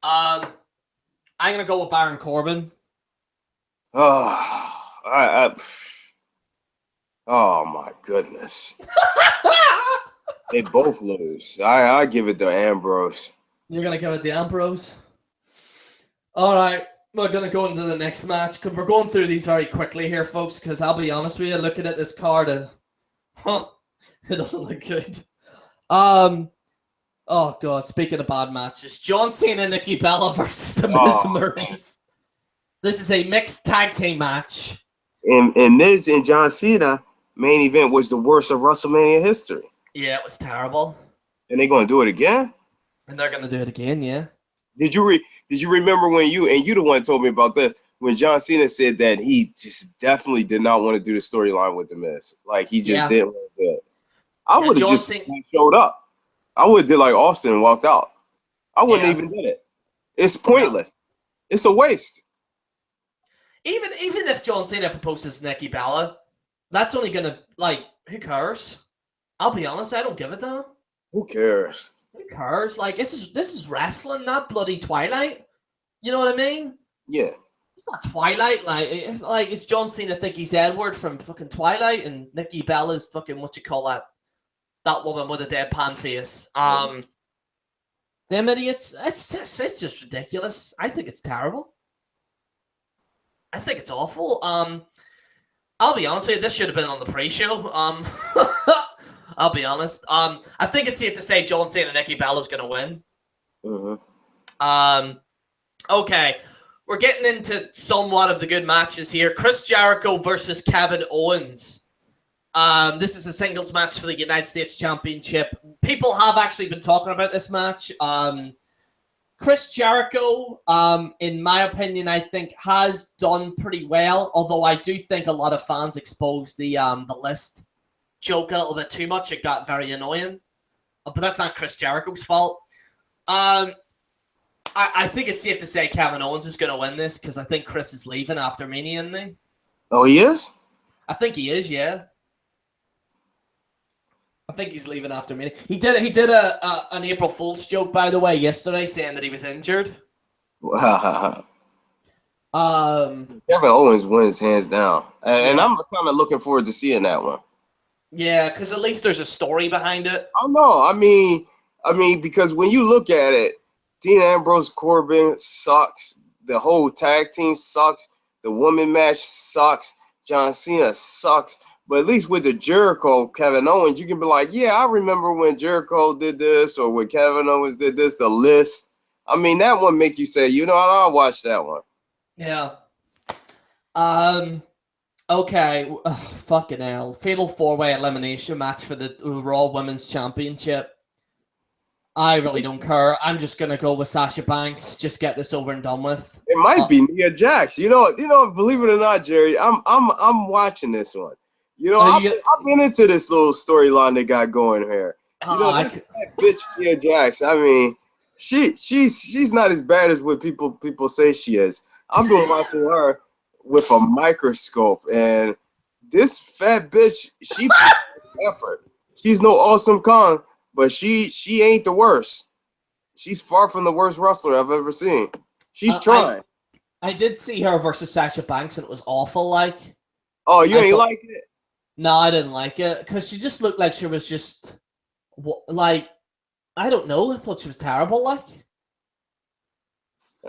I'm gonna go with Baron Corbin. Oh, oh my goodness. They both lose. I give it to Ambrose. You're gonna give it to Ambrose? All right, we're gonna go into the next match because we're going through these very quickly here, folks. Because I'll be honest with you, looking at this card, it doesn't look good. Oh god, speaking of bad matches, John Cena and Nikki Bella versus the Miz and Maurice. This is a mixed tag team match. And Miz and John Cena main event was the worst of WrestleMania history. Yeah, it was terrible. And they're going to do it again? And they're going to do it again, yeah. Did you remember when you the one told me about that, when John Cena said that he just definitely did not want to do the storyline with The Miz? Like, he just didn't want to do it. I would have just showed up. I would have did like Austin and walked out. I wouldn't even did it. It's pointless. No. It's a waste. Even if John Cena proposes Nikki Bella, that's only gonna, like, who cares? I'll be honest, I don't give a damn. Who cares? Who cares? Like, this is wrestling, not bloody Twilight. You know what I mean? Yeah. It's not Twilight. Like it's John Cena think he's Edward from fucking Twilight, and Nikki Bella's fucking what you call that woman with a deadpan face. Them idiots. It's just ridiculous. I think it's terrible. I think it's awful. I'll be honest with you, this should have been on the pre-show. I'll be honest. I think it's safe to say John Cena and Nikki Bella's gonna win. Okay. We're getting into somewhat of the good matches here. Chris Jericho versus Kevin Owens. This is a singles match for the United States Championship. People have actually been talking about this match. Chris Jericho, in my opinion, I think has done pretty well. Although I do think a lot of fans exposed the list joke a little bit too much. It got very annoying. But that's not Chris Jericho's fault. I think it's safe to say Kevin Owens is going to win this because I think Chris is leaving after Mania, isn't he? Oh, he is? I think he is, yeah. I think he's leaving after Mania. He did an April Fool's joke, by the way, yesterday, saying that he was injured. Kevin Owens wins hands down, and I'm kind of looking forward to seeing that one. Yeah, because at least there's a story behind it. I know. I mean, because when you look at it, Dean Ambrose Corbin sucks. The whole tag team sucks. The woman match sucks. John Cena sucks. But at least with the Jericho, Kevin Owens, you can be like, yeah, I remember when Jericho did this or when Kevin Owens did this, the list. I mean, that one make you say, you know what, I'll watch that one. Yeah. Okay. Fucking hell. Fatal 4-way elimination match for the Raw Women's Championship. I really don't care. I'm just gonna go with Sasha Banks. Just get this over and done with. It might be Nia Jax. You know. Believe it or not, Jerry, I'm watching this one. You know, I've been into this little storyline they got going here. You know, that bitch Nia Jax. I mean, she's not as bad as what people say she is. I've been watching her with a microscope, and this fat bitch, she puts effort. She's no Awesome Kong. But she ain't the worst. She's far from the worst wrestler I've ever seen. She's trying. I did see her versus Sasha Banks, and it was awful. Like, oh, you ain't like it? No, I didn't like it because she just looked like she was just like, I don't know. I thought she was terrible. Like,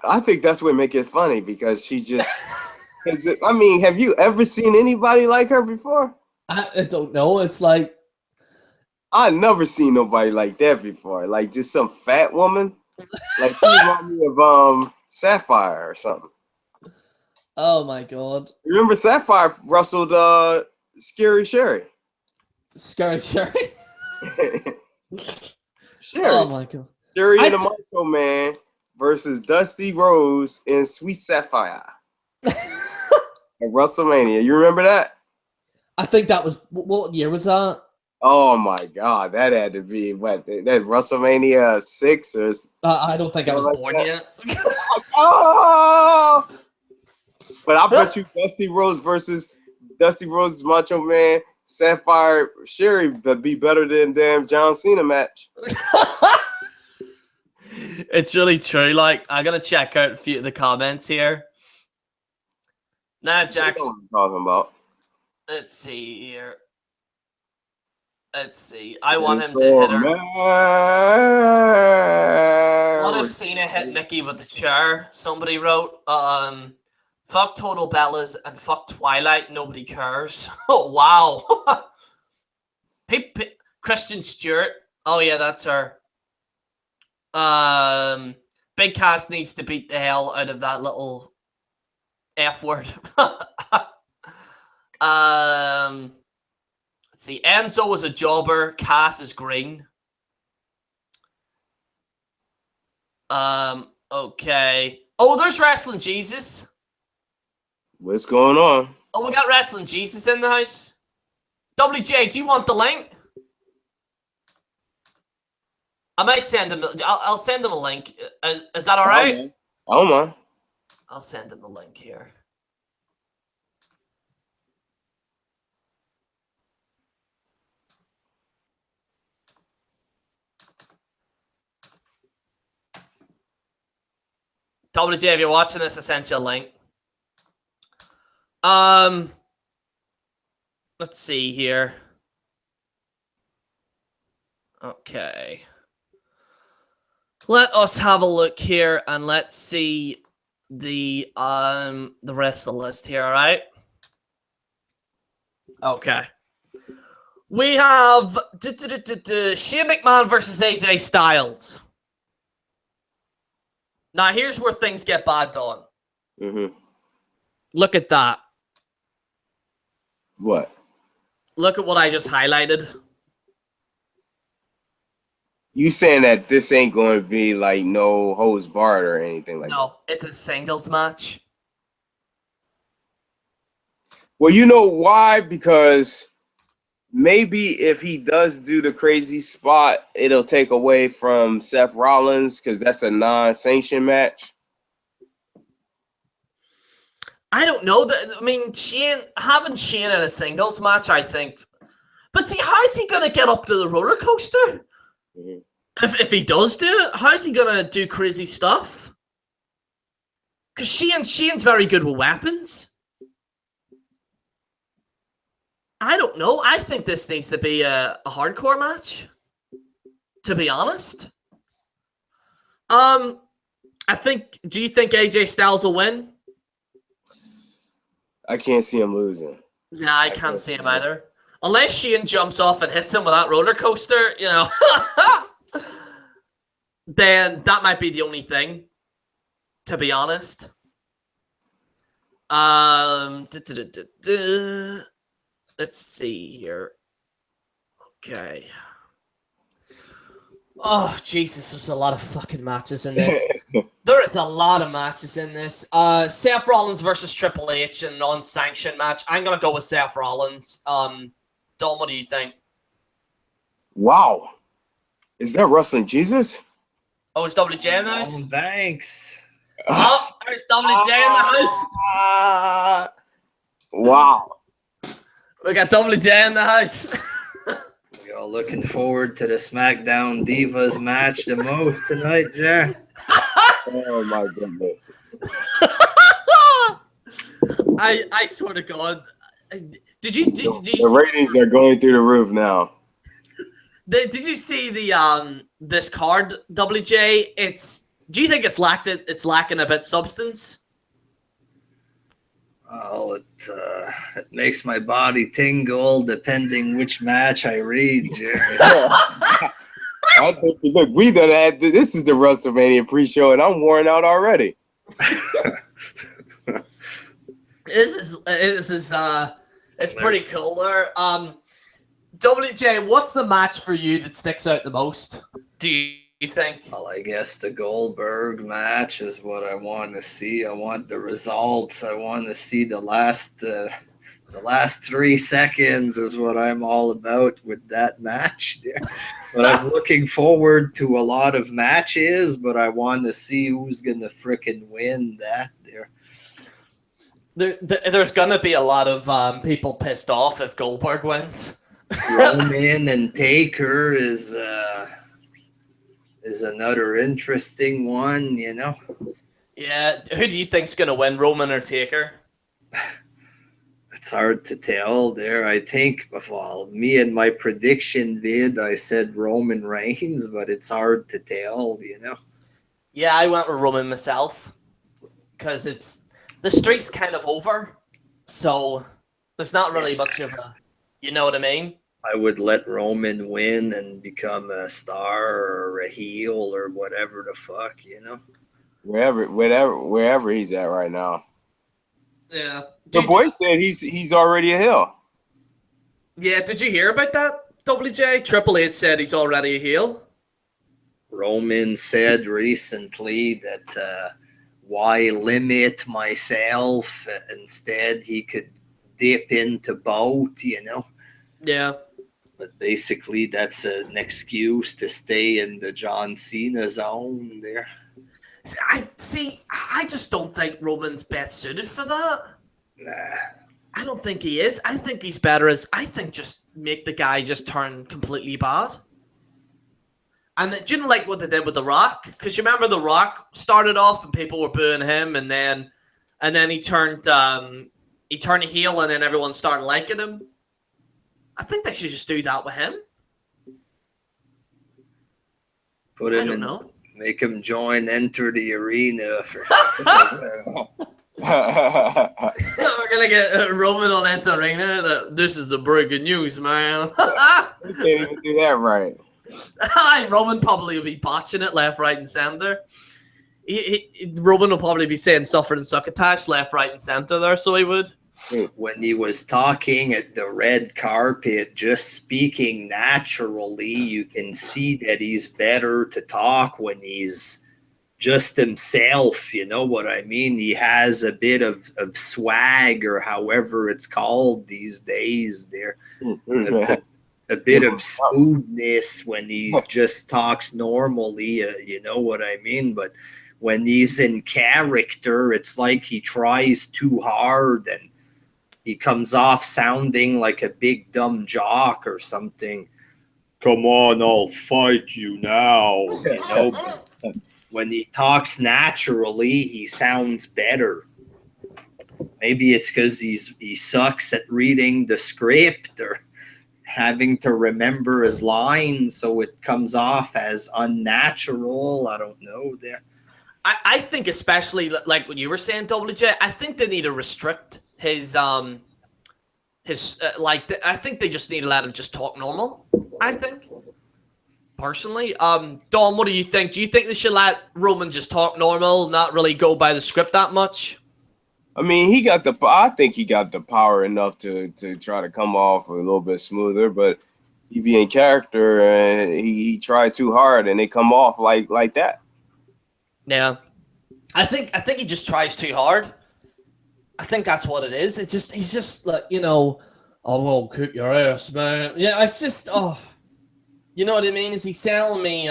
I think that's what make it funny because she just. I mean, have you ever seen anybody like her before? I don't know. It's like. I've never seen nobody like that before. Like just some fat woman. Like she reminded me of Sapphire or something. Oh my god. Remember Sapphire wrestled Scary Sherry. Scary Sherry? Sherry. Oh my god. Sherry and the Macho Man versus Dusty Rhodes and Sweet Sapphire. At WrestleMania. You remember that? I think that was what year was that? Oh my God, that had to be what? That WrestleMania 6 or? I don't think I was born yet. Oh! But I bet you Dusty Rhodes Macho Man Sapphire Sherry would be better than damn John Cena match. It's really true. Like I gotta check out a few of the comments here. Nah, Jackson. What are you talking about? Let's see here. Let's see. I want him to hit her. What if Cena hit Nikki with the chair? Somebody wrote, fuck Total Bellas and fuck Twilight. Nobody cares. Oh, wow. Kristen Stewart. Oh, yeah, that's her. Big Cass needs to beat the hell out of that little F word. Let's see. Enzo is a jobber. Cass is green. Okay. Oh, there's Wrestling Jesus. What's going on? Oh, we got Wrestling Jesus in the house. WJ, do you want the link? I might send him. I'll send him a link. Is that all right? Oh my. I'll send him the link here. WJ, if you're watching this, I sent you a link. Let's see here. Okay. Let us have a look here and let's see the rest of the list here, all right? Okay. We have Shane McMahon versus AJ Styles. Now, here's where things get bad, Don. Look at that. What? Look at what I just highlighted. You saying that this ain't going to be like no holds barred or anything like that? No, it's a singles match. Well, you know why? Because maybe if he does do the crazy spot, it'll take away from Seth Rollins because that's a non-sanctioned match. I don't know. I mean, having Shane in a singles match, I think. But see, how is he going to get up to the roller coaster? If he does do it, how is he going to do crazy stuff? Because Shane's very good with weapons. I don't know. I think this needs to be a hardcore match. To be honest. Do you think AJ Styles will win? I can't see him losing. Yeah, I can't see him either. Unless Shane jumps off and hits him with that roller coaster, you know. Then that might be the only thing. To be honest. Let's see here. Okay. Oh, Jesus, there's a lot of fucking matches in this. There is a lot of matches in this. Seth Rollins versus Triple H in an unsanctioned match. I'm going to go with Seth Rollins. Dom, what do you think? Wow. Is that Wrestling Jesus? Oh, is WJ in the house? Oh, thanks. Oh, there's WJ in the house. Wow. We got WJ in the house. We're all looking forward to the SmackDown Divas match the most tonight, Jer. Oh my goodness. I swear to God. Did you The ratings are going through the roof now. Did you see the this card, WJ? Do you think it's lacking a bit substance? Well, it makes my body tingle depending which match I read, Jer. I think, look, we done had this is the WrestleMania pre-show, and I'm worn out already. This is it's pretty cool there. WJ, what's the match for you that sticks out the most? Do you think? Well, I guess the Goldberg match is what I want to see. I want the results. I want to see the last 3 seconds is what I'm all about with that match there. But I'm looking forward to a lot of matches, but I want to see who's going to frickin' win that there. There's going to be a lot of people pissed off if Goldberg wins. Roman and Taker is another interesting one, you know. Yeah, who do you think's going to win, Roman or Taker? It's hard to tell there. I think, well, me and my prediction vid, I said Roman Reigns, but it's hard to tell, you know. Yeah, I went with Roman myself because the streak's kind of over, so there's not really much of a, you know what I mean? I would let Roman win and become a star or a heel or whatever the fuck, you know. Wherever he's at right now. Yeah. The boy said he's already a heel. Yeah, did you hear about that, WJ? Triple H said he's already a heel. Roman said recently that why limit myself? Instead, he could dip into both, Yeah. But basically, that's an excuse to stay in the John Cena zone there. I just don't think Roman's best suited for that. Nah. I don't think he is. I think he's better as, I think just make the guy just turn completely bad. And do you know like what they did with The Rock? Because you remember The Rock started off and people were booing him, and then he turned heel, and then everyone started liking him. I think they should just do that with him. Put him I don't know. Make him enter the arena for. We're gonna get Roman on Enter Arena. This is the breaking news, man. You can't even do that right. Roman probably will be botching it left, right, and center. Roman will probably be saying "suffer and succotash" left, right, and center there. So he would. When he was talking at the red carpet, just speaking naturally, you can see that he's better to talk when he's just himself. You know what I mean? He has a bit of swag, or however it's called these days. There, a bit of smoothness when he just talks normally. You know what I mean? But when he's in character, it's like he tries too hard and he comes off sounding like a big dumb jock or something. Come on, I'll fight you now. But when he talks naturally, he sounds better. Maybe it's because he sucks at reading the script or having to remember his lines, so it comes off as unnatural. I don't know there. I think especially like when you were saying, WJ, I think they need to restrict his I think they just need to let him just talk normal. I think personally, Dom, what do you think? Do you think they should let Roman just talk normal, not really go by the script that much? I mean, I think he got the power enough to try to come off a little bit smoother, but he be in character and he tried too hard and they come off like that. Yeah, I think he just tries too hard. I think that's what it is. He's just like, I'm gonna kick your ass, man. Yeah, it's just you know what I mean? Is he selling me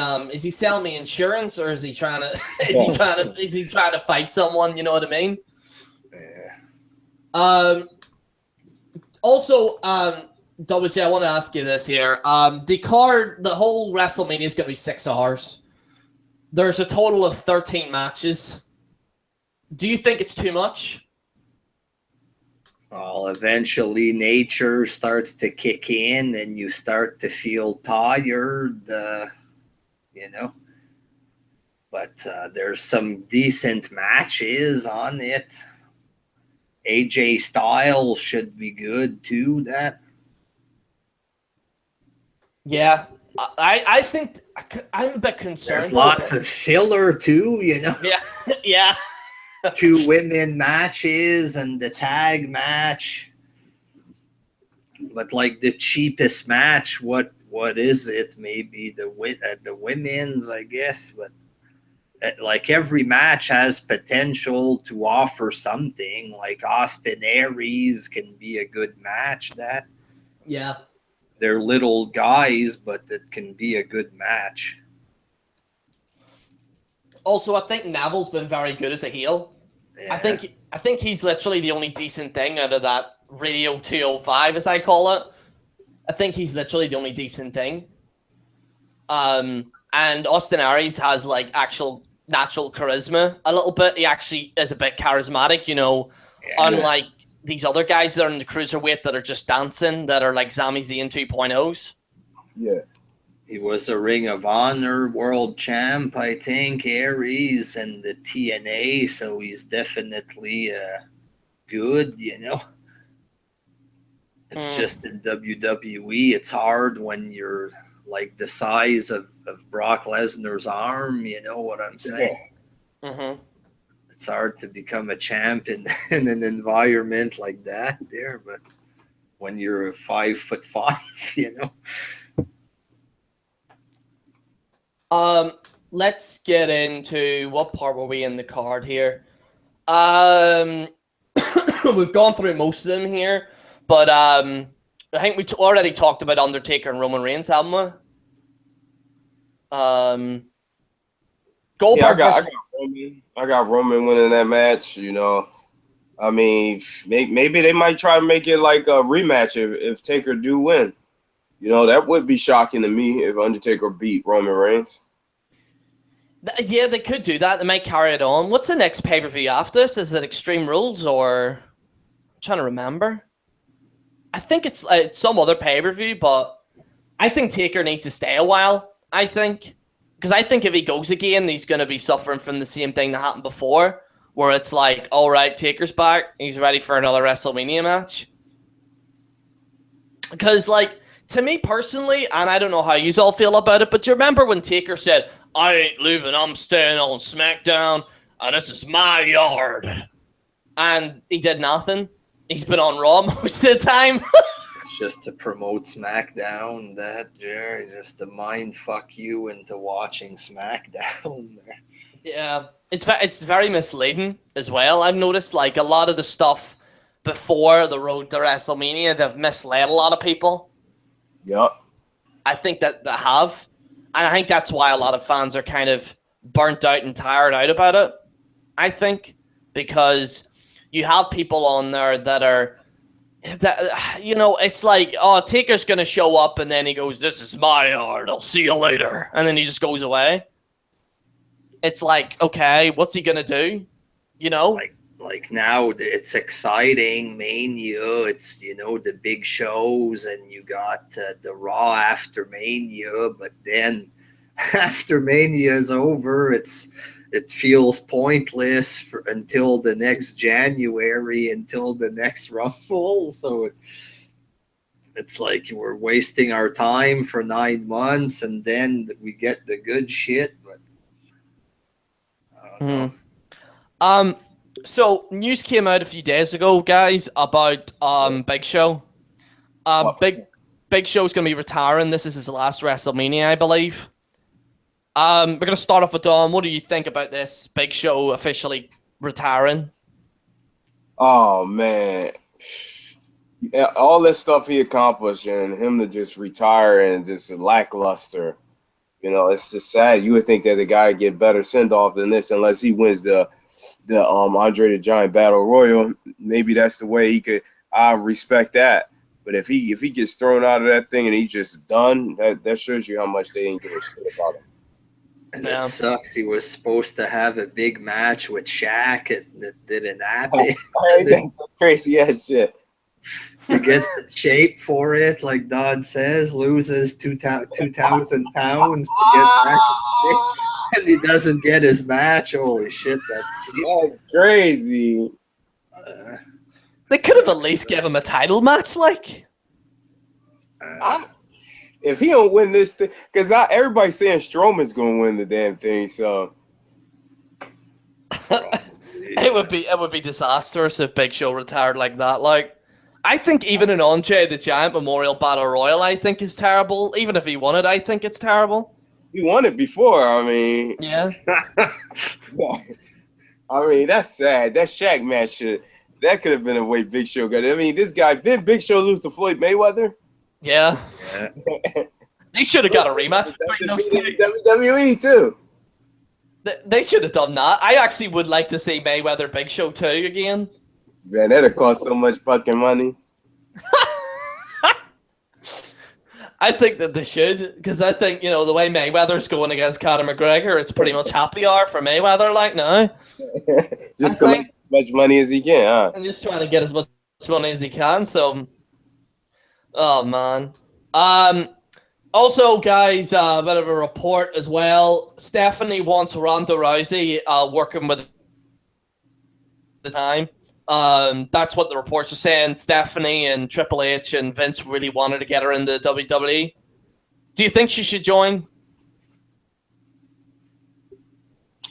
insurance, or is he trying to is he trying to fight someone? You know what I mean? Yeah. Also, WJ, I want to ask you this here. The whole WrestleMania is going to be 6 hours. There's a total of 13 matches. Do you think it's too much? Well, eventually nature starts to kick in and you start to feel tired, But there's some decent matches on it. AJ Styles should be good too. Yeah, I think I'm a bit concerned. There's lots of filler too, Yeah, yeah. 2 women matches and the tag match. But like the cheapest match, what is it? Maybe the women's, I guess. But like every match has potential to offer something. Like Austin Aries can be a good match. Yeah. They're little guys, but it can be a good match. Also, I think Neville's been very good as a heel. Yeah. I think he's literally the only decent thing out of that Radio 205, as I call it. I think he's literally the only decent thing. And Austin Aries has like actual natural charisma a little bit. He actually is a bit charismatic, unlike these other guys that are in the cruiserweight that are just dancing, that are like Sami Zayn 2.0s. Yeah. He was a Ring of Honor world champ, I think, Aries, and the TNA, so he's definitely good, It's just in WWE, it's hard when you're like the size of Brock Lesnar's arm, you know what I'm saying? Mm-hmm. It's hard to become a champ in an environment like that there, but when you're 5'5", you know. Let's get into what part were we in the card here. We've gone through most of them here, but I think we already talked about Undertaker and Roman Reigns, haven't we? Goldberg I got Roman winning that match. You know, I mean, maybe they might try to make it like a rematch if Taker do win. You know, that would be shocking to me if Undertaker beat Roman Reigns. Yeah, they could do that. They might carry it on. What's the next pay-per-view after this? Is it Extreme Rules or... I'm trying to remember. I think it's some other pay-per-view, but I think Taker needs to stay a while, I think. Because I think if he goes again, he's going to be suffering from the same thing that happened before, where it's like, all right, Taker's back. He's ready for another WrestleMania match. Because, like, to me personally, and I don't know how you all feel about it, but do you remember when Taker said, I ain't leaving, I'm staying on SmackDown, and this is my yard. And he did nothing. He's been on Raw most of the time. It's just to promote SmackDown, that, Jerry, just to mind fuck you into watching SmackDown there. Yeah, it's very misleading as well. I've noticed, like, a lot of the stuff before the road to WrestleMania, they've misled a lot of people. Yep. I think that they have. And I think that's why a lot of fans are kind of burnt out and tired out about it. I think because you have people on there that you know, it's like, oh, Taker's going to show up and then he goes, this is my yard, I'll see you later. And then he just goes away. It's like, okay, what's he going to do? You know? Like now it's exciting, Mania, it's, you know, the big shows, and you got the Raw after Mania, but then after Mania is over, it feels pointless until the next January, until the next Rumble. So it's like we're wasting our time for 9 months, and then we get the good shit. But I don't know. So news came out a few days ago, guys, about Big Show. Big Show's gonna be retiring. This is his last WrestleMania, I believe. We're gonna start off with Dom. What do you think about this Big Show officially retiring? Oh man, yeah, all that stuff he accomplished, and him to just retire and just lackluster. You know, it's just sad. You would think that the guy would get better send off than this, unless he wins the Andre the Giant Battle Royal. Maybe that's the way he could. I respect that. But if he gets thrown out of that thing and he's just done, that shows you how much they didn't give a shit about him. And it sucks. He was supposed to have a big match with Shaq. That didn't happen. That's some crazy ass shit. He gets the shape for it, like Dodd says, loses 2,000 pounds to get back in shape, and he doesn't get his match. Holy shit, that's cheap. That's crazy. They could have at least given him a title match, like. If he don't win this thing, because everybody's saying Strowman's gonna win the damn thing, so it would be disastrous if Big Show retired like that. Like, I think even an Andre the Giant Memorial Battle Royal, I think is terrible. Even if he won it, I think it's terrible. He won it before. I mean, yeah. I mean, that's sad. That Shaq match that could have been a way Big Show got it. I mean, this guy, didn't Big Show lose to Floyd Mayweather? Yeah. They should have got a rematch. WWE too. They should have done that. I actually would like to see Mayweather Big Show 2 again. Man, that'd cost so much fucking money. I think that they should, because I think, you know, the way Mayweather's going against Conor McGregor, it's pretty much happy hour for Mayweather, like, now. Just collect as much money as he can, huh? And just trying to get as much money as he can, so... Oh, man. Also, guys, a bit of a report as well. Stephanie wants Ronda Rousey working with the time. That's what the reports are saying. Stephanie and Triple H and Vince really wanted to get her into WWE. Do you think she should join?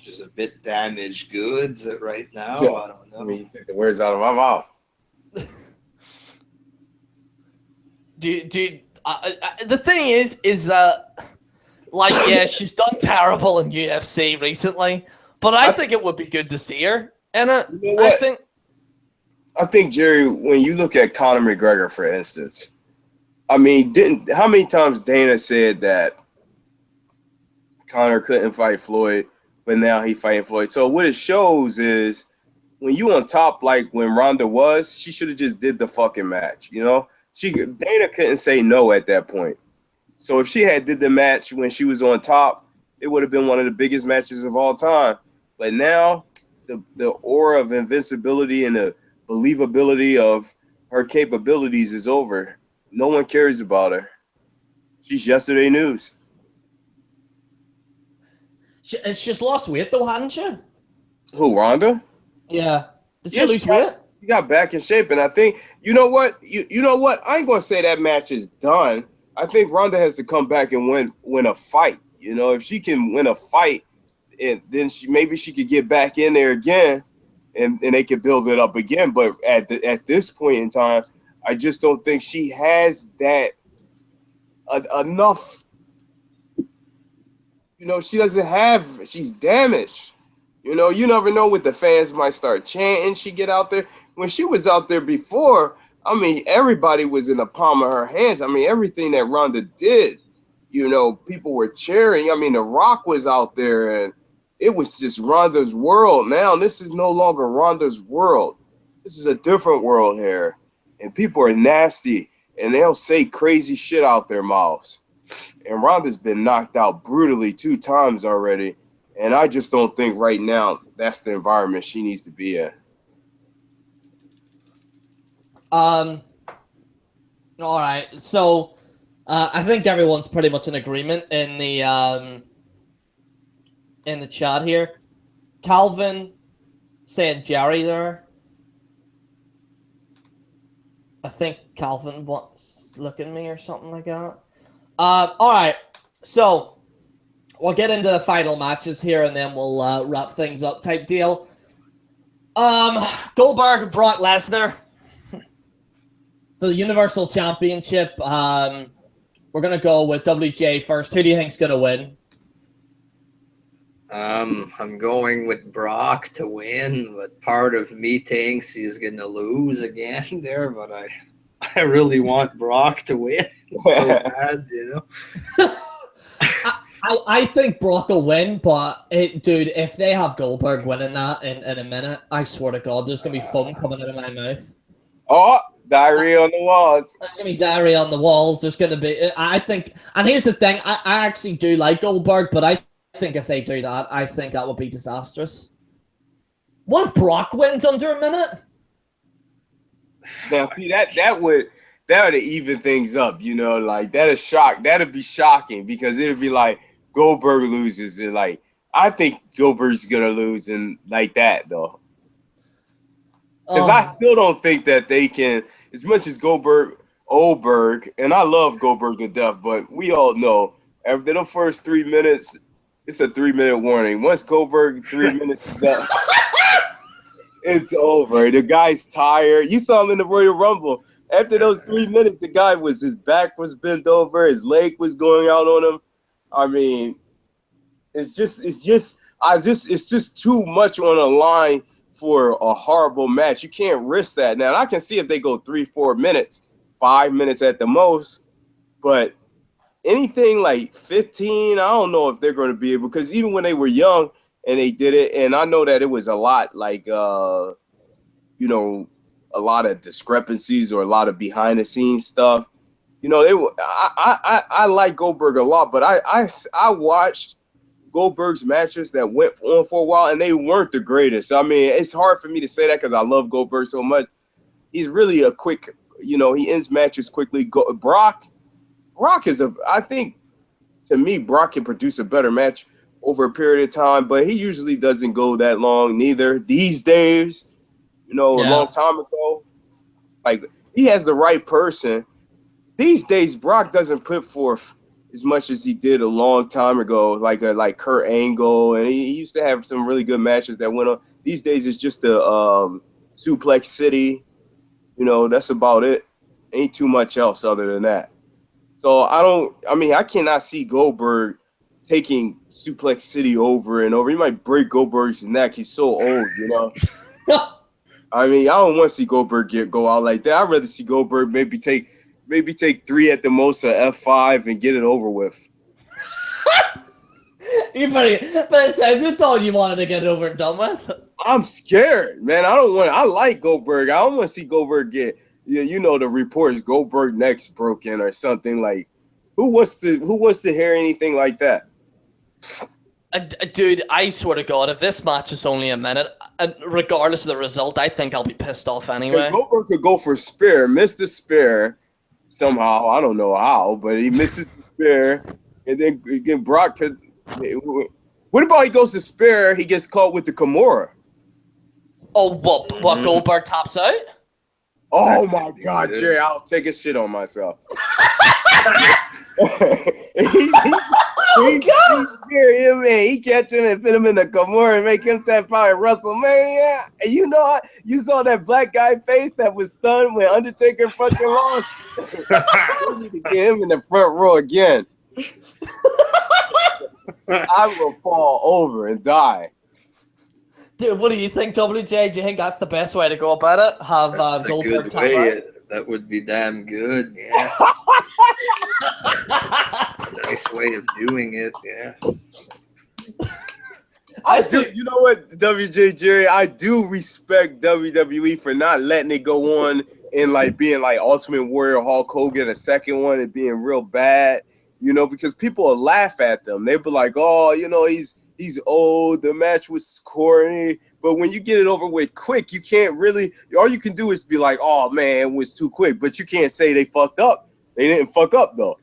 She's a bit damaged goods right now. Yeah. I don't know. I mean, you take the words out of my mouth. The thing is that, like, yeah, she's done terrible in UFC recently, but I think it would be good to see her in it. You know what? I I think, Jerry, when you look at Conor McGregor, for instance, I mean, how many times Dana said that Conor couldn't fight Floyd, but now he fighting Floyd. So what it shows is when you on top, like when Ronda was, she should have just did the fucking match. You know, Dana couldn't say no at that point. So if she had did the match when she was on top, it would have been one of the biggest matches of all time. But now the aura of invincibility and the believability of her capabilities is over. No one cares about her. She's yesterday news. She's lost weight though, hadn't she? Who, Ronda? Yeah. Did she lose weight? She got back in shape, and I think you know what? You know what? I ain't gonna say that match is done. I think Ronda has to come back and win a fight. You know, if she can win a fight, and then maybe she could get back in there again, and they could build it up again. But at this point in time, I just don't think she has that enough. You know, she doesn't have. She's damaged. You know, you never know what the fans might start chanting. She get out there. When she was out there before, I mean, everybody was in the palm of her hands. I mean, everything that Ronda did, you know, people were cheering. I mean, The Rock was out there, and it was just Ronda's world. Now, this is no longer Ronda's world. This is a different world here, and people are nasty, and they'll say crazy shit out their mouths. And Ronda's been knocked out brutally 2 times already. And I just don't think right now that's the environment she needs to be in. All right. So I think everyone's pretty much in agreement in the chat here. Calvin said Jerry there. I think Calvin wants to look at me or something like that. All right. So we'll get into the final matches here, and then we'll wrap things up type deal. Goldberg and Brock Lesnar for the Universal Championship. We're going to go with WJ first. Who do you think's going to win? I'm going with Brock to win, but part of me thinks he's going to lose again there, but I really want Brock to win so bad, you know. I think Brock will win, but dude, if they have Goldberg winning that in a minute, I swear to God, there's gonna be foam coming out of my mouth. Oh, diarrhea on the walls. There's gonna be diarrhea on the walls. There's gonna be. I think, and here's the thing: I actually do like Goldberg, but I think if they do that, I think that would be disastrous. What if Brock wins under a minute? Now, see that would even things up, you know, like that'd be shocking because it'd be like Goldberg loses, and like I think Goldberg's gonna lose and like that though. Because I still don't think that they can, as much as Oldberg, and I love Goldberg to death, but we all know after the first 3 minutes, it's a 3-minute warning. Once Goldberg 3 minutes is up, it's over. The guy's tired. You saw him in the Royal Rumble. After those 3 minutes, the guy his back was bent over, his leg was going out on him. I mean, it's just too much on a line for a horrible match. You can't risk that. Now, I can see if they go 3-4 minutes, 5 minutes at the most, but anything like 15, I don't know if they're going to be able, because even when they were young and they did it, and I know that it was a lot like, you know, a lot of discrepancies or a lot of behind the scenes stuff. You know, I like Goldberg a lot, but I watched Goldberg's matches that went on for a while, and they weren't the greatest. I mean, it's hard for me to say that because I love Goldberg so much. He's really a quick, you know, he ends matches quickly. Brock is I think, to me, Brock can produce a better match over a period of time, but he usually doesn't go that long neither these days. You know, a long time ago, like he has the right person. These days, Brock doesn't put forth as much as he did a long time ago, like Kurt Angle, and he used to have some really good matches that went on. These days, it's just a Suplex City. You know, that's about it. Ain't too much else other than that. So I cannot see Goldberg taking Suplex City over and over. He might break Goldberg's neck. He's so old, you know. I mean, I don't want to see Goldberg go out like that. I'd rather see Goldberg maybe take 3 at the most, or F5, and get it over with. But it sounds like all you wanted to get it over and done with. I'm scared, man. I like Goldberg. I don't want to see Goldberg get, you know, the reports Goldberg neck's broken or something. Like, who wants to hear anything like that? Dude, I swear to God, if this match is only a minute, and regardless of the result, I think I'll be pissed off anyway. Goldberg could go for spear, miss the spear somehow. I don't know how, but he misses the spear, and then again Brock could. What about he goes to spear? He gets caught with the Kimura. Oh, what Goldberg tops out? Oh my God, Jerry! I'll take a shit on myself. He catch him and fit him in the Kimura and make him tap out at Wrestlemania. And you saw that black guy face that was stunned when Undertaker fucking lost. We need to get him in the front row again. I will fall over and die. Dude, what do you think, WJ? Do you think that's the best way to go about it? Have Goldberg tap out? That would be damn good. Yeah. Nice way of doing it. Yeah. I do. You know what, WJ Jerry? I do respect WWE for not letting it go on and like being like Ultimate Warrior Hulk Hogan, a second one, and being real bad. You know, because people will laugh at them. They'll be like, "Oh, you know, he's old. The match was corny." But when you get it over with quick, you can't really. All you can do is be like, "Oh man, it was too quick." But you can't say they fucked up. They didn't fuck up though.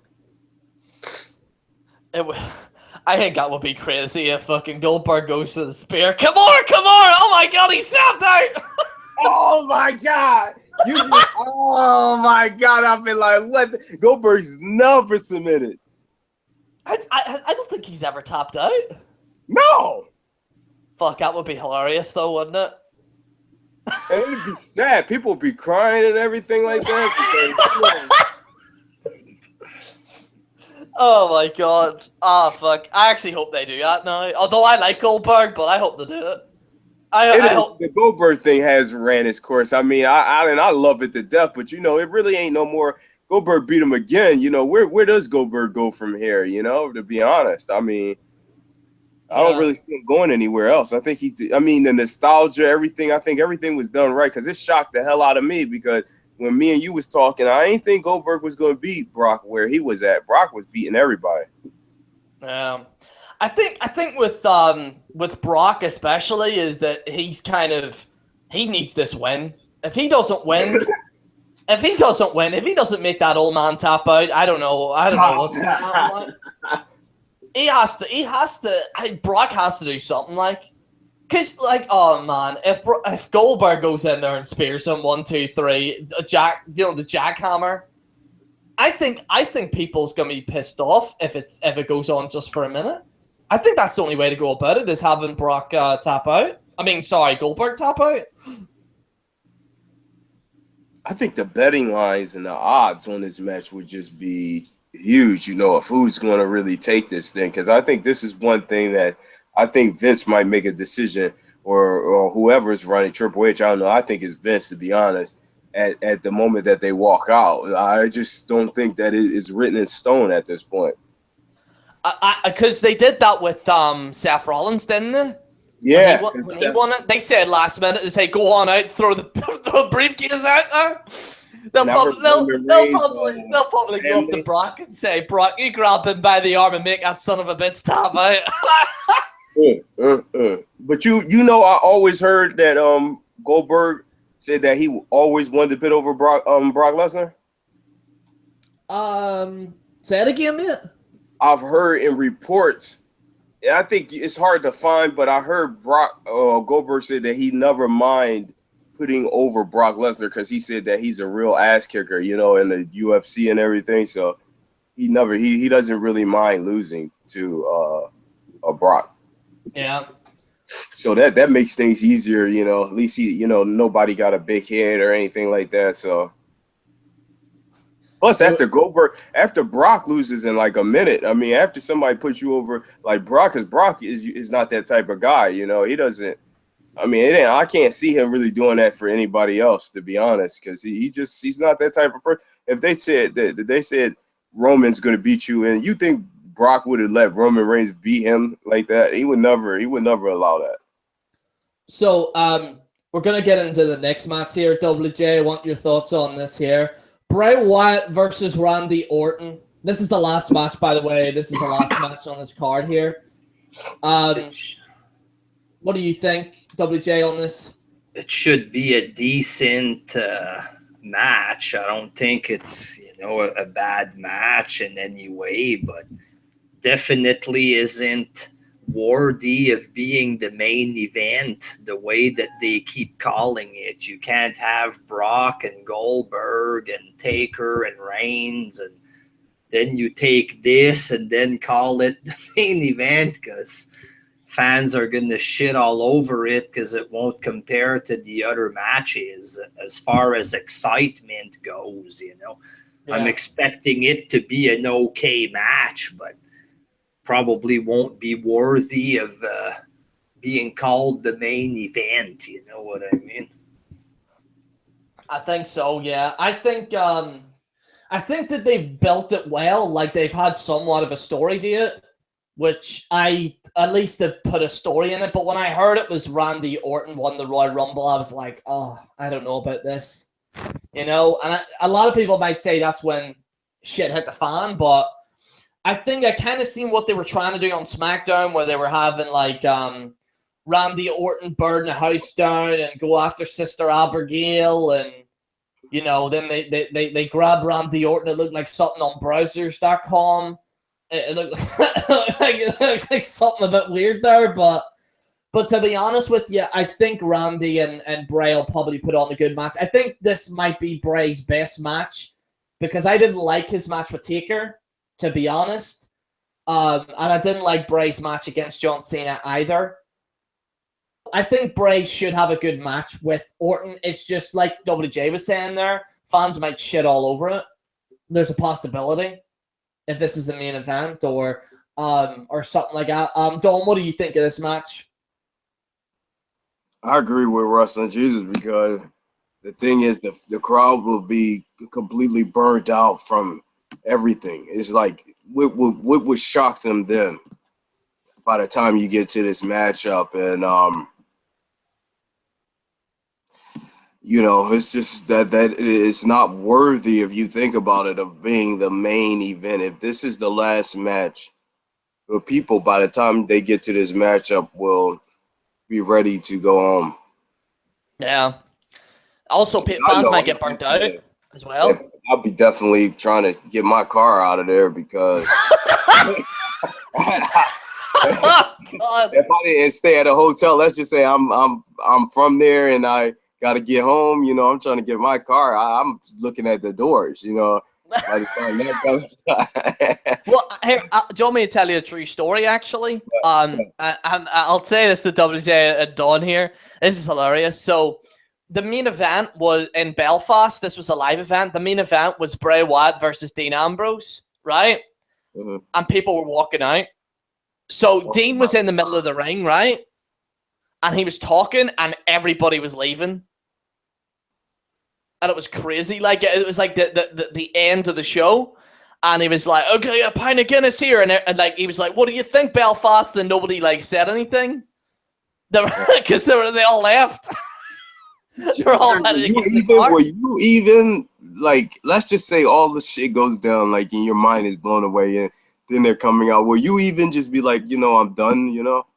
I think that would be crazy if fucking Goldberg goes to the spear. Come on! Oh my God, he's tapped out! Oh my God! Oh my God! I've been like, what? Goldberg's never submitted. I don't think he's ever tapped out. No. Fuck, that would be hilarious though, wouldn't it? And it'd be sad. People would be crying and everything like that. Oh my God. Ah, fuck. I actually hope they do that now. Although I like Goldberg, but I hope they do it. I hope the Goldberg thing has ran its course. I mean, I love it to death, but you know, it really ain't no more. Goldberg beat him again. You know, where does Goldberg go from here? You know, to be honest, I mean, I don't really see him going anywhere else. I think the nostalgia, everything. I think everything was done right because it shocked the hell out of me because when me and you was talking, I ain't think Goldberg was going to beat Brock where he was at. Brock was beating everybody. I think with Brock especially is that he needs this win. If he doesn't win. If he doesn't make that old man tap out, I don't know what's going to happen. Brock has to do something cause oh man, if Goldberg goes in there and spears him 1, 2, 3, the jackhammer, I think people's gonna be pissed off if it goes on just for a minute. I think that's the only way to go about it is having Brock tap out. Goldberg tap out. I think the betting lines and the odds on this match would just be huge, you know, of who's going to really take this thing. Because I think this is one thing that I think Vince might make a decision or whoever's running Triple H. I don't know. I think it's Vince, to be honest, at the moment that they walk out. I just don't think that it is written in stone at this point. Because they did that with Seth Rollins, didn't they? Yeah, when he won it, they said last minute, they say, "Go on out, throw the briefcase out there." They'll probably go up to Brock and say, "Brock, you grab him by the arm and make that son of a bitch tap out." But you know, I always heard that Goldberg said that he always wanted to put over Brock Lesnar. Say it again, mate. I've heard in reports. Yeah, I think it's hard to find, but I heard Goldberg said that he never mind putting over Brock Lesnar because he said that he's a real ass kicker, you know, in the UFC and everything. So he doesn't really mind losing to Brock. Yeah. So that makes things easier, you know. At least nobody got a big head or anything like that. So Plus, after Brock loses in like a minute, I mean, after somebody puts you over like Brock, because Brock is not that type of guy, you know. He doesn't. I mean, I can't see him really doing that for anybody else, to be honest, because he's not that type of person. If they said Roman's going to beat you, and you think Brock would have let Roman Reigns beat him like that, he would never allow that. So, we're going to get into the next match here, WJ. I want your thoughts on this here. Bray Wyatt versus Randy Orton. This is the last match, by the way. This is the last match on this card here. What do you think, WJ, on this? It should be a decent match. I don't think it's, a bad match in any way, but definitely isn't worthy of being the main event the way that they keep calling it. You can't have Brock and Goldberg and Taker and Reigns, and then you take this and then call it the main event, because fans are going to shit all over it because it won't compare to the other matches as far as excitement goes, Yeah. I'm expecting it to be an okay match, but probably won't be worthy of being called the main event. You know what I mean? I think so. Yeah, I think that they've built it well. Like, they've had somewhat of a story to it, which at least they've put a story in it. But when I heard it was Randy Orton won the Royal Rumble, I was like, oh, I don't know about this, And a lot of people might say that's when shit hit the fan, but I think I kind of seen what they were trying to do on SmackDown, where they were having like Randy Orton burn the house down and go after Sister Abigail, and then they grab Randy Orton. It looked like something on browsers.com. It looked like something a bit weird there, but to be honest with you, I think Randy and Bray will probably put on a good match. I think this might be Bray's best match, because I didn't like his match with Taker, to be honest. And I didn't like Bray's match against John Cena either. I think Bray should have a good match with Orton. It's just like WJ was saying there, fans might shit all over it. There's a possibility if this is the main event or something like that. Dom, what do you think of this match? I agree with Russ and Jesus, because the thing is the crowd will be completely burnt out from everything. It's like what would shock them then by the time you get to this matchup, and it's just that it's not worthy, if you think about it, of being the main event. If this is the last match, the people by the time they get to this matchup will be ready to go home. Yeah. Also, fans might get burnt out as well. I'll be definitely trying to get my car out of there, because if I didn't stay at a hotel, let's just say I'm from there and I got to get home. I'm trying to get my car. I'm looking at the doors. By the time that comes Well, here, do you want me to tell you a true story, actually? And I'll say this to WJ and Don here. This is hilarious. So, the main event was in Belfast. This was a live event. The main event was Bray Wyatt versus Dean Ambrose, right? Mm-hmm. And people were walking out. So, Dean was in the middle of the ring, right? And he was talking, and everybody was leaving. And it was crazy. Like, it was like the end of the show. And he was like, okay, a pint of Guinness here. And like, he was like, what do you think, Belfast? And nobody like said anything. Because they all left. They're all were you even like, let's just say all the shit goes down, like, and your mind is blown away, and then they're coming out. Will you even just be like, I'm done, Well,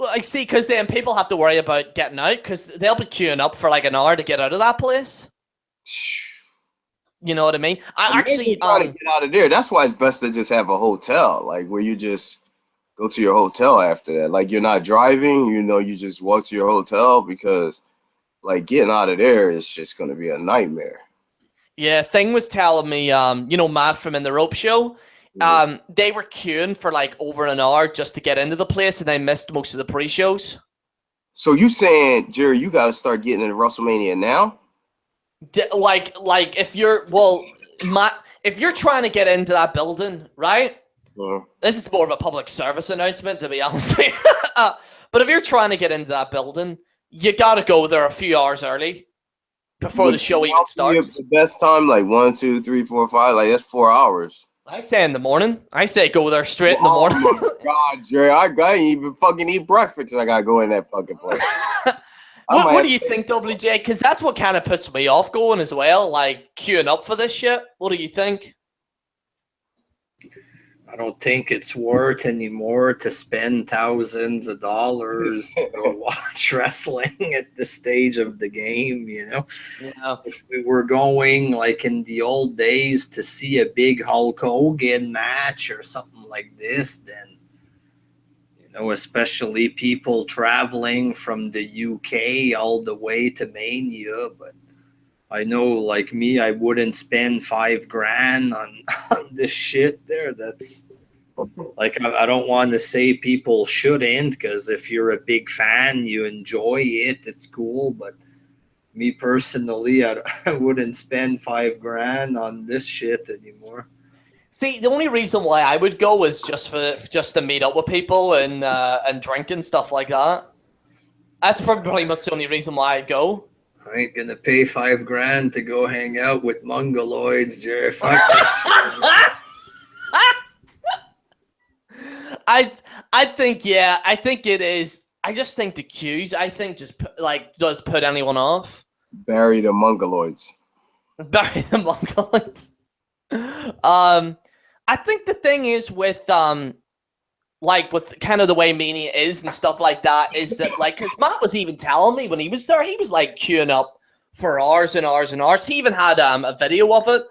I see, because then people have to worry about getting out, because they'll be queuing up for like an hour to get out of that place. You know what I mean? I actually trying to get out of there. That's why it's best to just have a hotel, like, where you just go to your hotel after that. Like, you're not driving, you just walk to your hotel, because like, getting out of there is just going to be a nightmare. Yeah, Thing was telling me, Matt from In the Rope Show, they were queuing for like over an hour just to get into the place, and they missed most of the pre-shows. So you saying, Jerry, you got to start getting into WrestleMania now? Like if you're, well, if you're trying to get into that building, right? Uh, This is more of a public service announcement, to be honest with you. But if you're trying to get into that building, you got to go there a few hours early before the show even starts. The best time, like 1, 2, 3, 4, 5, like that's 4 hours. I say in the morning. I say go there straight in the morning. Oh my God, Jerry, I ain't even fucking eat breakfast. I gotta go in that fucking place. What do you think, WJ? Because that's what kind of puts me off going as well, like queuing up for this shit. What do you think? I don't think it's worth anymore to spend thousands of dollars to go watch wrestling at this stage of the game, you know? Yeah. If we were going like in the old days to see a big Hulk Hogan match or something like this, then, you know, especially people traveling from the UK all the way to Mania, but I know, like me, I wouldn't spend $5,000 on this shit there. That's like, I don't want to say people shouldn't, because if you're a big fan, you enjoy it, it's cool. But me personally, I wouldn't spend $5,000 on this shit anymore. See, the only reason why I would go is just to meet up with people and drink and stuff like that. That's probably much the only reason why I'd go. I ain't gonna pay $5,000 to go hang out with mongoloids, Jerry. Fuck I think it is. I just think the queues, I think just does put anyone off. Bury the mongoloids. Bury the mongoloids. I think the thing is with with kind of the way Mania is and stuff like that is that because Matt was even telling me when he was there, he was like queuing up for hours and hours and hours. He even had a video of it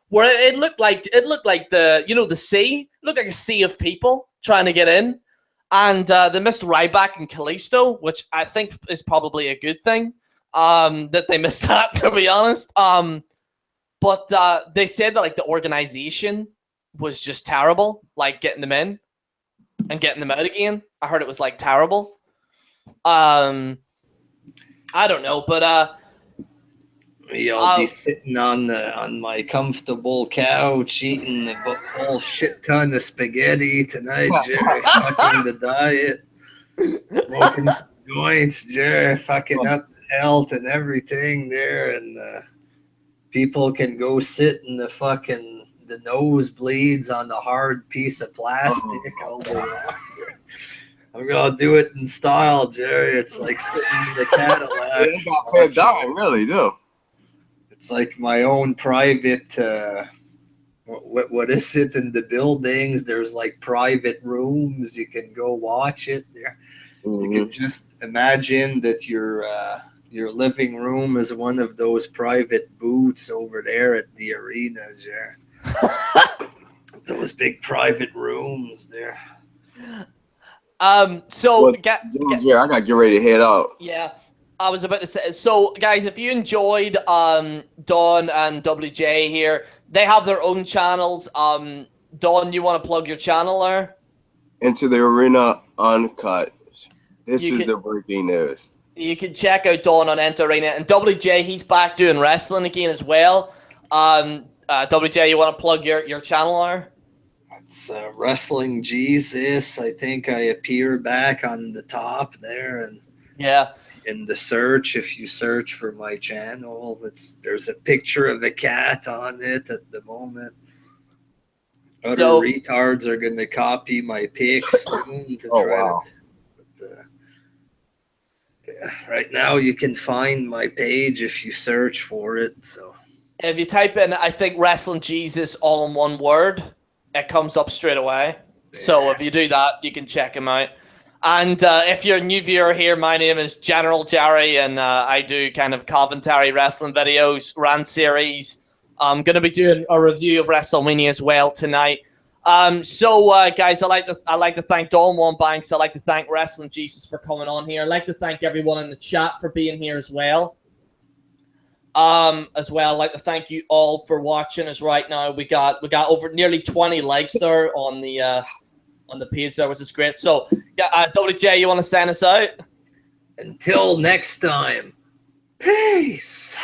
where it looked like the sea, looked like a sea of people trying to get in, and they missed Ryback and Kalisto, which I think is probably a good thing that they missed that, to be honest. But they said that the organization was just terrible, like getting them in and getting them out again. I heard it was terrible. I don't know, but I'll be sitting on my comfortable couch eating a whole shit ton of spaghetti tonight, Jerry. Fucking the diet, smoking some joints, Jerry. Fucking up health and everything there, and people can go sit in the nosebleeds on the hard piece of plastic all day long. I'm gonna do it in style, Jerry. It's like sitting in the Cadillac. They got put down, really do. It's like my own private. What is it in the buildings? There's private rooms. You can go watch it there. Mm-hmm. You can just imagine that your living room is one of those private booths over there at the arena, Jerry. Those big private rooms there. I gotta get ready to head out. Yeah, I was about to say. So, guys, if you enjoyed Dawn and WJ here, they have their own channels. Dawn, you want to plug your channel there? Into the Arena Uncut. This is the breaking news. You can check out Dawn on Enter Arena, and WJ, he's back doing wrestling again as well. WJ, you want to plug your channel there? It's Wrestling Jesus. I think I appear back on the top there, and in the search, if you search for my channel, there's a picture of a cat on it at the moment. Other retards are going to copy my pics soon to try to. Right now, you can find my page if you search for it. So if you type in, I think Wrestling Jesus all in one word, it comes up straight away. Yeah. So if you do that, you can check him out. And if you're a new viewer here, my name is General Jerry, and I do kind of commentary wrestling videos, rant series. I'm going to be doing a review of Wrestlemania as well tonight. Guys, I like to thank Dawn One Banks. I like to thank Wrestling Jesus for coming on here. I'd like to thank everyone in the chat for being here as well. I'd like to thank you all for watching us right now. We got over nearly 20 likes there on the page there, which is great. So, WJ, you want to sign us out? Until next time, peace.